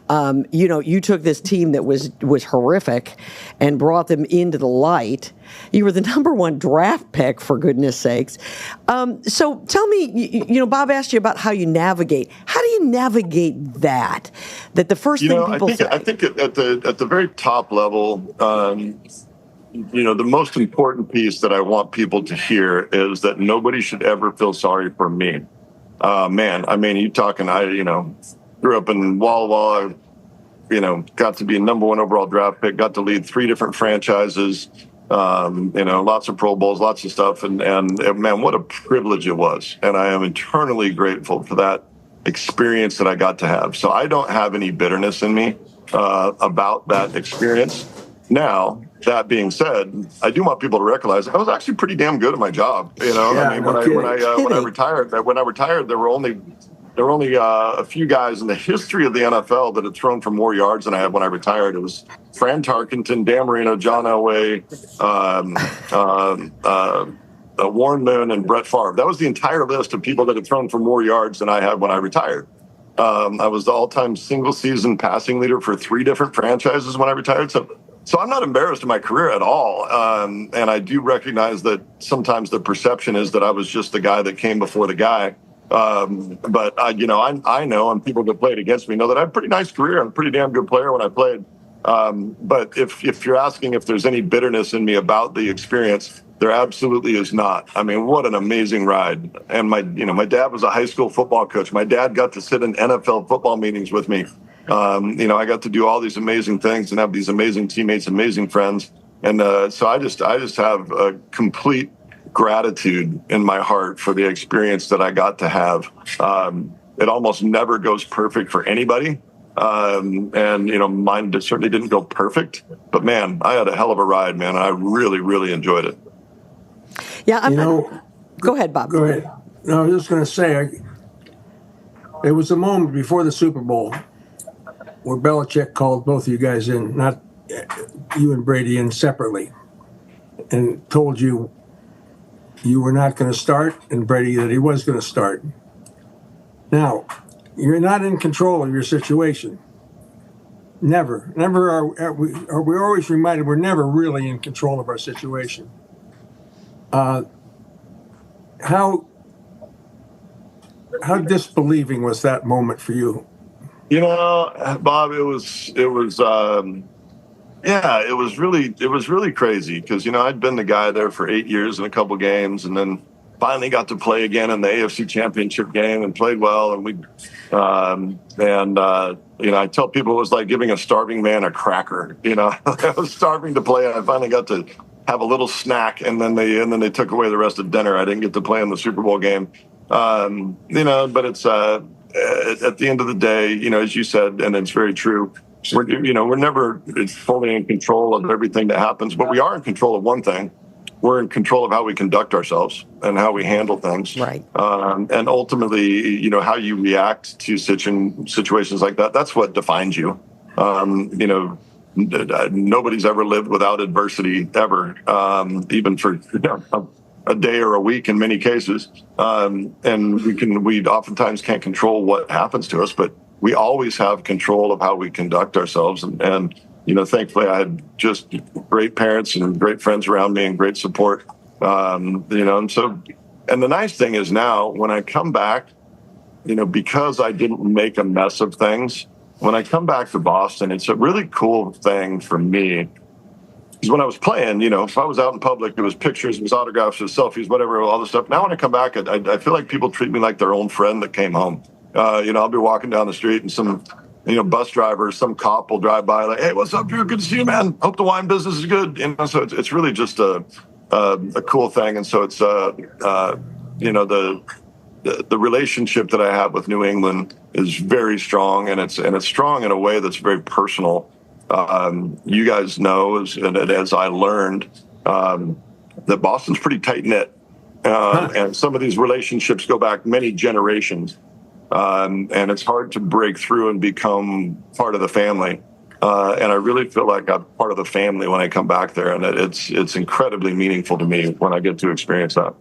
S1: You took this team that was horrific and brought them into the light. You were the #1 draft pick, for goodness sakes. So tell me, Bob asked you about how you navigate. How do you navigate that? That the first thing people say.
S7: I think at the very top level, the most important piece that I want people to hear is that nobody should ever feel sorry for me. You talking, grew up in Walla Walla, got to be a #1 overall draft pick, got to lead 3 different franchises, lots of Pro Bowls, lots of stuff. And man, what a privilege it was. And I am eternally grateful for that experience that I got to have. So I don't have any bitterness in me about that experience. Now, that being said, I do want people to recognize I was actually pretty damn good at my job. When I retired, there were only a few guys in the history of the NFL that had thrown for more yards than I had when I retired. It was Fran Tarkenton, Dan Marino, John Elway, Warren Moon, and Brett Favre. That was the entire list of people that had thrown for more yards than I had when I retired. I was the all-time single-season passing leader for 3 different franchises when I retired. So I'm not embarrassed in my career at all. And I do recognize that sometimes the perception is that I was just the guy that came before the guy. But I know, and people that played against me know that I had a pretty nice career. I'm a pretty damn good player when I played. But if you're asking if there's any bitterness in me about the experience, there absolutely is not. I mean, what an amazing ride. And my dad was a high school football coach. My dad got to sit in NFL football meetings with me. I got to do all these amazing things and have these amazing teammates, amazing friends. And so I just have a complete gratitude in my heart for the experience that I got to have. It almost never goes perfect for anybody. Mine certainly didn't go perfect, but man, I had a hell of a ride, man. I really, really enjoyed it.
S1: Yeah. Go ahead, Bob.
S3: Go ahead. No, I was just going to say, there was a moment before the Super Bowl where Belichick called both of you guys in, not you and Brady, in separately, and told you were not going to start, and Brady that he was going to start. Now, you're not in control of your situation. Never are we always reminded we're never really in control of our situation. How disbelieving was that moment for you?
S7: Bob, it was really crazy because, I'd been the guy there for 8 years and a couple games, and then finally got to play again in the AFC Championship game and played well. And I tell people it was like giving a starving man a cracker. I was starving to play, and I finally got to have a little snack, and then they took away the rest of dinner. I didn't get to play in the Super Bowl game. But it's at the end of the day, as you said, and it's very true. We're never fully in control of everything that happens, but we are in control of one thing. We're in control of how we conduct ourselves and how we handle things.
S1: Right.
S7: And ultimately, how you react to situations like that, that's what defines you. Nobody's ever lived without adversity ever, even for a day or a week in many cases. And we oftentimes can't control what happens to us, but we always have control of how we conduct ourselves. And thankfully I had just great parents and great friends around me and great support. And the nice thing is now when I come back, because I didn't make a mess of things, when I come back to Boston, it's a really cool thing for me. Because when I was playing, if I was out in public, it was pictures, it was autographs, it was selfies, whatever, all this stuff. Now when I come back, I feel like people treat me like their own friend that came home. I'll be walking down the street and some bus driver, some cop will drive by like, "Hey, what's up, Drew? Good to see you, man. Hope the wine business is good." So it's really just a cool thing. And so it's the relationship that I have with New England is very strong, and it's strong in a way that's very personal. You guys know, as I learned, that Boston's pretty tight knit, and some of these relationships go back many generations. And it's hard to break through and become part of the family. And I really feel like I'm part of the family when I come back there. And it's incredibly meaningful to me when I get to experience that.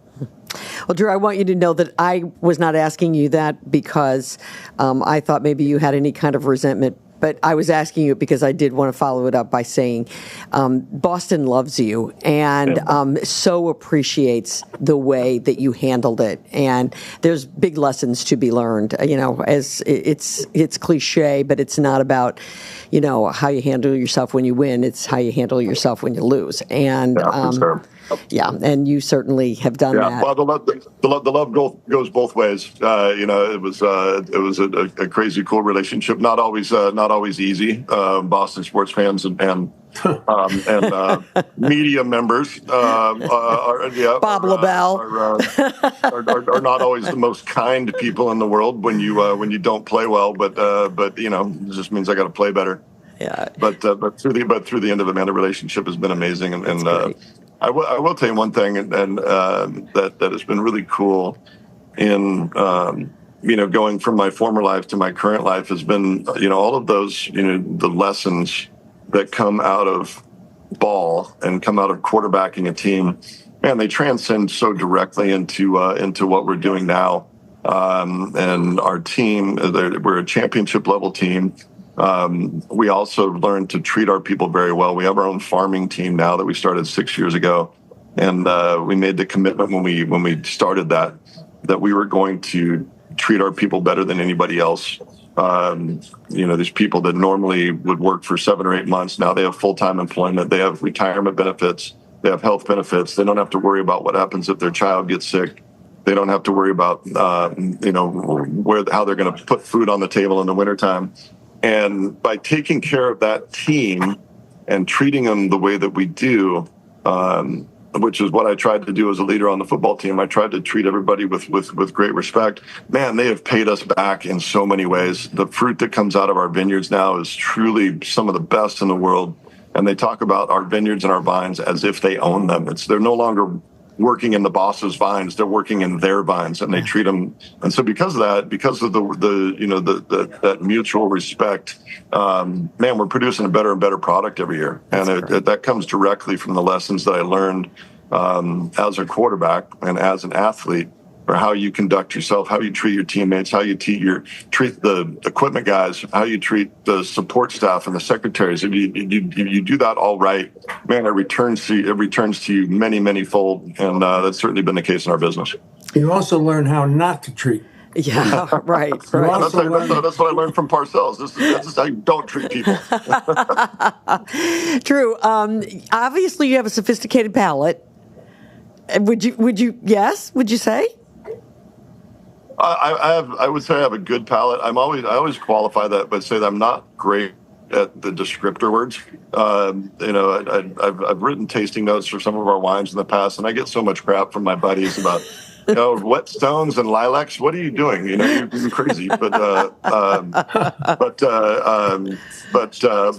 S1: Well, Drew, I want you to know that I was not asking you that because I thought maybe you had any kind of resentment. But I was asking you because I did want to follow it up by saying Boston loves you and so appreciates the way that you handled it. And there's big lessons to be learned. As it's cliche, but it's not about how you handle yourself when you win. It's how you handle yourself when you lose. And and you certainly have done that.
S7: Well, the love goes both ways. It was a crazy cool relationship. Not always easy. Boston sports fans and media members,
S1: Bob Lobel
S7: are not always the most kind people in the world when you don't play well. But it just means I got to play better.
S1: Yeah.
S7: But through the end of it, man, the relationship has been amazing, and I will tell you one thing, and that has been really cool in going from my former life to my current life has been all of those the lessons that come out of ball and come out of quarterbacking a team. Man, they transcend so directly into what we're doing now, and our team. We're a championship level team. We also learned to treat our people very well. We have our own farming team now that we started 6 years ago. And we made the commitment when we started that we were going to treat our people better than anybody else. These people that normally would work for 7 or 8 months, now they have full-time employment. They have retirement benefits. They have health benefits. They don't have to worry about what happens if their child gets sick. They don't have to worry about, how they're going to put food on the table in the wintertime. And by taking care of that team and treating them the way that we do, which is what I tried to do as a leader on the football team. I tried to treat everybody with great respect. Man, they have paid us back in so many ways. The fruit that comes out of our vineyards now is truly some of the best in the world. And they talk about our vineyards and our vines as if they own them. They're no longer working in the boss's vines, they're working in their vines, and they treat them. And so because of that, because of that mutual respect, we're producing a better and better product every year. And that comes directly from the lessons that I learned as a quarterback and as an athlete, or how you conduct yourself, how you treat your teammates, how you treat the equipment guys, how you treat the support staff and the secretaries. If you do that all right, man, it returns to you many, many fold, and that's certainly been the case in our business.
S3: You also learn how not to treat.
S1: Yeah, right.
S7: That's what I learned from Parcells. This is how you don't treat people.
S1: Drew, obviously you have a sophisticated palate. Would you say?
S7: I would say I have a good palate. I always qualify that by saying I'm not great at the descriptor words. I've written tasting notes for some of our wines in the past, and I get so much crap from my buddies about, wet stones and lilacs. What are you doing? You're crazy. But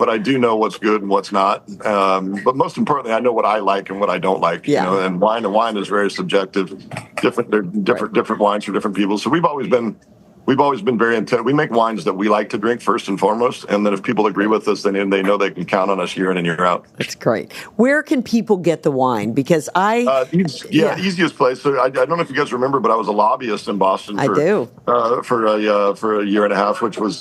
S7: I do know what's good and what's not. But most importantly, I know what I like and what I don't like.
S1: Yeah.
S7: And wine is very subjective. Different wines for different people. So we've always been very intent. We make wines that we like to drink first and foremost, and then if people agree with us, then they know they can count on us year in and year out.
S1: That's great. Where can people get the wine? Because
S7: easiest place. So I don't know if you guys remember, but I was a lobbyist in Boston.
S1: I do.
S7: For a year and a half, which was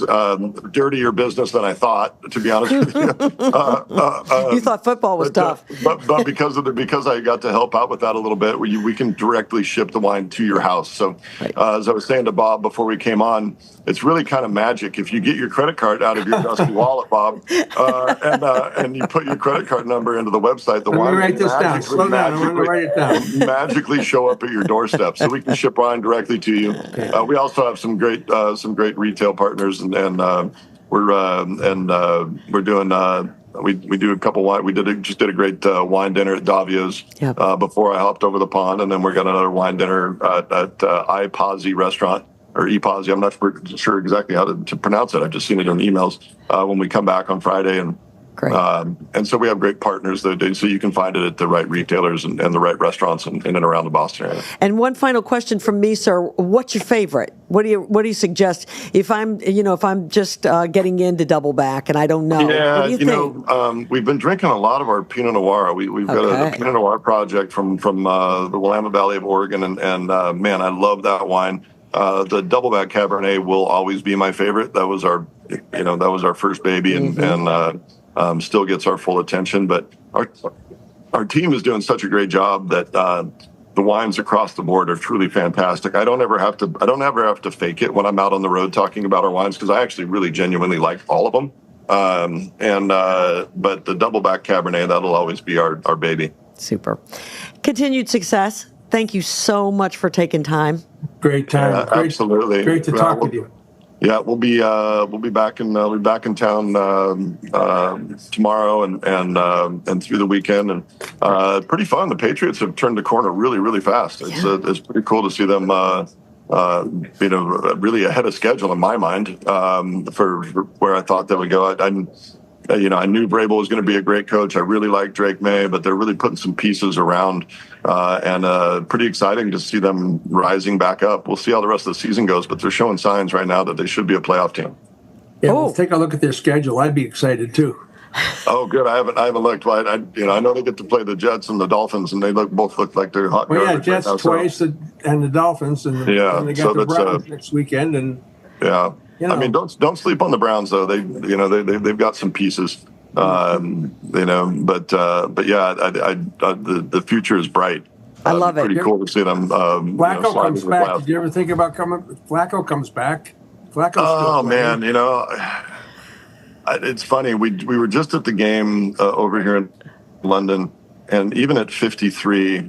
S7: dirtier business than I thought, to be honest with you.
S1: You thought football was tough,
S7: but because I got to help out with that a little bit, we can directly ship the wine to your house. So
S1: right.
S7: As I was saying to Bob before we came on, it's really kind of magic if you get your credit card out of your dusty wallet, Bob, and you put your credit card number into the website. The wine
S3: write this down. Slow down. I'm going to write it down.
S7: Magically show up at your doorstep, so we can ship wine directly to you.
S3: Okay.
S7: We also have some great retail partners, and we're doing. We do a couple wine. We just did a great wine dinner at Davio's before I hopped over the pond, and then we got another wine dinner at iPozzi restaurant. Or E-Posi, I'm not sure exactly how to pronounce it. I've just seen it in emails when we come back on Friday. And so we have great partners, so you can find it at the right retailers and the right restaurants in and around the Boston area.
S1: And one final question from me, sir. What's your favorite? What do you suggest if I'm just getting into double back and I don't know?
S7: Yeah,
S1: what do you think?
S7: We've been drinking a lot of our Pinot Noir. We've got a Pinot Noir project from the Willamette Valley of Oregon, and man, I love that wine. The Doubleback Cabernet will always be my favorite. That was our first baby, and still gets our full attention. But our team is doing such a great job that the wines across the board are truly fantastic. I don't ever have to fake it when I'm out on the road talking about our wines, because I actually really genuinely like all of them. But the Doubleback Cabernet, that'll always be our baby.
S1: Super. Continued success. Thank you so much for taking time.
S3: Great time.
S7: Absolutely.
S3: Great to talk with you.
S7: Yeah, we'll be back in town tomorrow and through the weekend, and pretty fun. The Patriots have turned the corner really, really fast. It's pretty cool to see them really ahead of schedule in my mind for where I thought they would go. I knew Vrabel was going to be a great coach. I really like Drake May, but they're really putting some pieces around, and pretty exciting to see them rising back up. We'll see how the rest of the season goes, but they're showing signs right now that they should be a playoff team.
S3: Yeah, we'll take a look at their schedule. I'd be excited too.
S7: Oh, good. I haven't looked. I know they get to play the Jets and the Dolphins, and they both look like they're hot.
S3: Well, yeah, Jets right now, twice, and the Dolphins, and they got the Browns next weekend, and
S7: yeah. I mean, don't sleep on the Browns though. They've got some pieces, but yeah, the future is bright.
S1: I love it.
S7: Pretty cool to see them.
S3: Flacco comes back. Did you ever think about coming? Flacco comes back. Flacco's
S7: Oh
S3: still playing.
S7: man, it's funny. We were just at the game over here in London, and even at 53,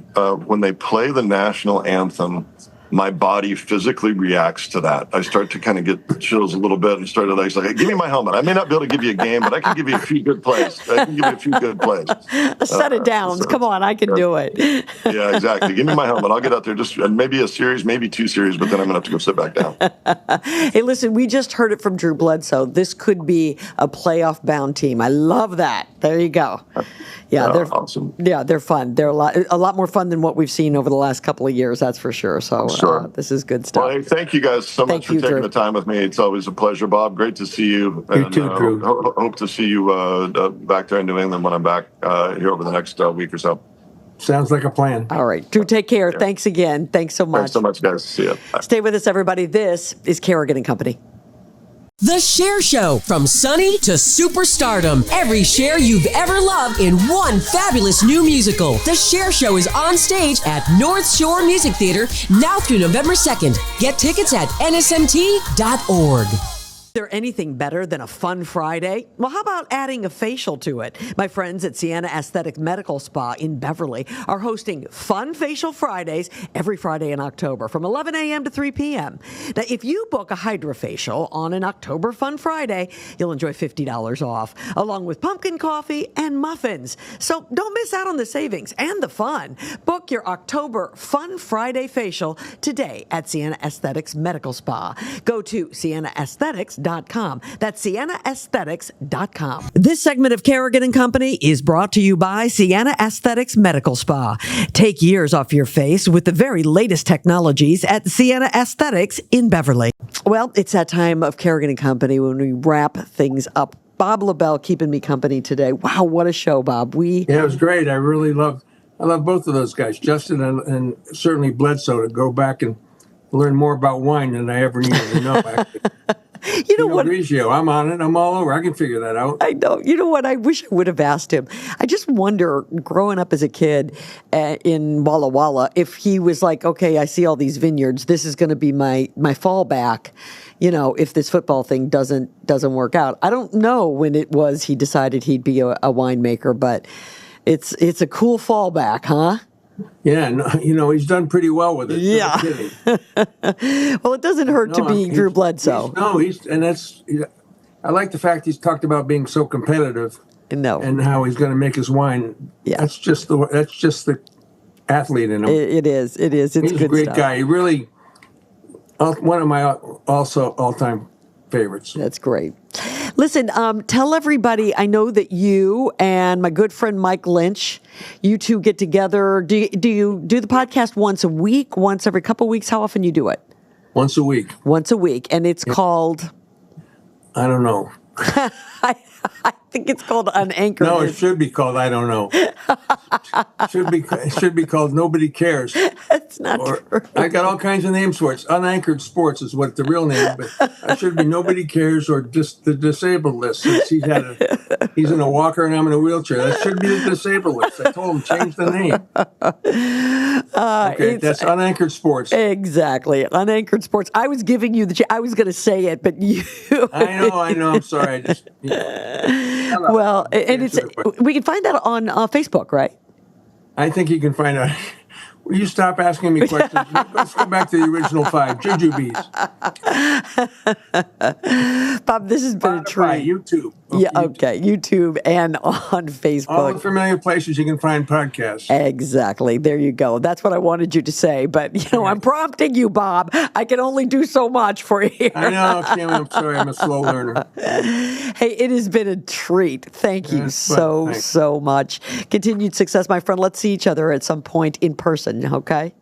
S7: when they play the national anthem, my body physically reacts to that. I start to kind of get chills a little bit and start to like, give me my helmet. I may not be able to give you a game, but I can give you a few good plays.
S1: A set of downs. Come on, I can do it.
S7: Yeah, exactly. Give me my helmet. I'll get out there just maybe a series, maybe 2 series, but then I'm going to have to go sit back down.
S1: Hey, listen, we just heard it from Drew Bledsoe. This could be a playoff-bound team. I love that. There you go. Yeah, they're
S7: awesome.
S1: Yeah, they're fun. They're a lot more fun than what we've seen over the last couple of years. That's for sure. So this is good stuff.
S7: Well, hey, thank you guys so much for taking
S1: Drew.
S7: the time with me. It's always a pleasure, Bob. Great to see you.
S3: You too, Drew.
S7: Hope to see you back there in New England when I'm back here over the next week or so.
S3: Sounds like a plan.
S1: All right, Drew, take care. Yeah. Thanks again. Thanks so much.
S7: Thanks so much, guys. See ya. Bye.
S1: Stay with us, everybody. This is Kerrigan and Company.
S4: The Cher Show, from sunny to superstardom. Every Cher you've ever loved in one fabulous new musical. The Cher Show is on stage at North Shore Music Theater now through November 2nd. Get tickets at nsmt.org.
S1: Is there anything better than a fun Friday? Well, how about adding a facial to it? My friends at Sienna Aesthetic Medical Spa in Beverly are hosting Fun Facial Fridays every Friday in October from 11 a.m. to 3 p.m. Now, if you book a hydrofacial on an October Fun Friday, you'll enjoy $50 off, along with pumpkin coffee and muffins. So don't miss out on the savings and the fun. Book your October Fun Friday facial today at Sienna Aesthetics Medical Spa. Go to SiennaAesthetics.com. That's SiennaAesthetics.com. This segment of Kerrigan and Company is brought to you by Sienna Aesthetics Medical Spa. Take years off your face with the very latest technologies at Sienna Aesthetics in Beverly. Well, it's that time of Kerrigan and Company when we wrap things up. Bob Lobel keeping me company today. Wow, what a show, Bob.
S3: Yeah, it was great. I love both of those guys, Justin and certainly Bledsoe, to go back and learn more about wine than I ever needed to know. Actually.
S1: You know what?
S3: Grigio, I'm on it. I'm all over. I can figure that out.
S1: I know. You know what? I wish I would have asked him. I just wonder, growing up as a kid in Walla Walla, if he was like, okay, I see all these vineyards. This is going to be my fallback. You know, if this football thing doesn't work out. I don't know when it was he decided he'd be a winemaker, but it's a cool fallback, huh?
S3: Yeah, no, he's done pretty well with it.
S1: Yeah. Well, it doesn't hurt to be Drew Bledsoe.
S3: I like the fact he's talked about being so competitive.
S1: No.
S3: And how he's going to make his wine.
S1: Yeah.
S3: That's just the athlete in him.
S1: It is. It's
S3: he's
S1: good
S3: a great
S1: stuff.
S3: guy. He really, one of my also all-time favorites.
S1: That's great. Listen, tell everybody, I know that you and my good friend Mike Lynch, you two get together. Do you do the podcast once a week, once every couple of weeks? How often you do it?
S3: Once a week.
S1: Once a week. And it's called?
S3: I don't know.
S1: I think it's called Unanchored.
S3: No, it should be called I don't know. It should be called Nobody Cares.
S1: That's not true.
S3: I got all kinds of names for it. Unanchored Sports is what the real name, but it should be Nobody Cares or just the disabled list. Since he's in a walker and I'm in a wheelchair. That should be the disabled list. I told him change the name. Okay, that's Unanchored Sports.
S1: Exactly, Unanchored Sports. I was giving you I was going to say it, but you.
S3: I know. I'm sorry.
S1: Well, and we can find that on Facebook, right?
S3: I think you can find out. Will you stop asking me questions? Let's go back to the original 5. Jujubes.
S1: Bob, this has been a treat.
S3: YouTube.
S1: Yeah, okay. YouTube and on Facebook.
S3: All the familiar places you can find podcasts.
S1: Exactly. There you go. That's what I wanted you to say. But, I'm prompting you, Bob. I can only do so much for you.
S3: I know. Sam, I'm sorry. I'm a slow learner.
S1: Hey, it has been a treat. Thank you so much. Continued success, my friend. Let's see each other at some point in person, okay?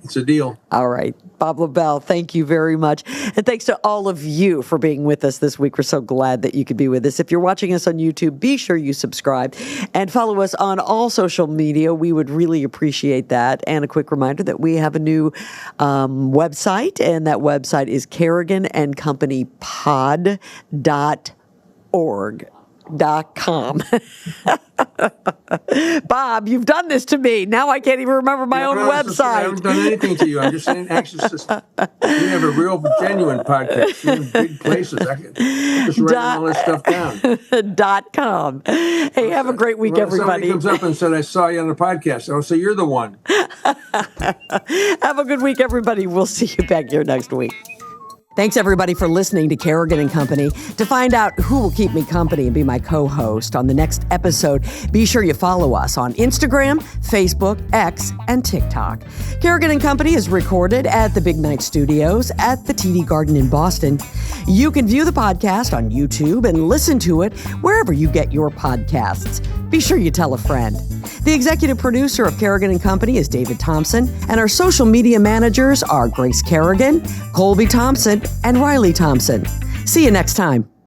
S3: It's a deal.
S1: All right. Bob Lobel, thank you very much. And thanks to all of you for being with us this week. We're so glad that you could be with us. If you're watching us on YouTube, be sure you subscribe and follow us on all social media. We would really appreciate that. And a quick reminder that we have a new website, and that website is KerriganandCompanyPod.org. sportscasters.com. Bob, you've done this to me. Now I can't even remember my own website.
S3: I haven't done anything to you. I'm just saying, actually, you have a real genuine podcast. You're in big places. I can just write all this stuff down.
S1: .com. Hey, have a great week, everybody.
S3: Somebody comes up and said, I saw you on the podcast. I'll say, you're the one.
S1: Have a good week, everybody. We'll see you back here next week. Thanks, everybody, for listening to Kerrigan and Company. To find out who will keep me company and be my co-host on the next episode, be sure you follow us on Instagram, Facebook, X, and TikTok. Kerrigan and Company is recorded at the Big Night Studios at the TD Garden in Boston. You can view the podcast on YouTube and listen to it wherever you get your podcasts. Be sure you tell a friend. The executive producer of Kerrigan and Company is David Thompson, and our social media managers are Grace Kerrigan, Colby Thompson, and Riley Thompson. See you next time.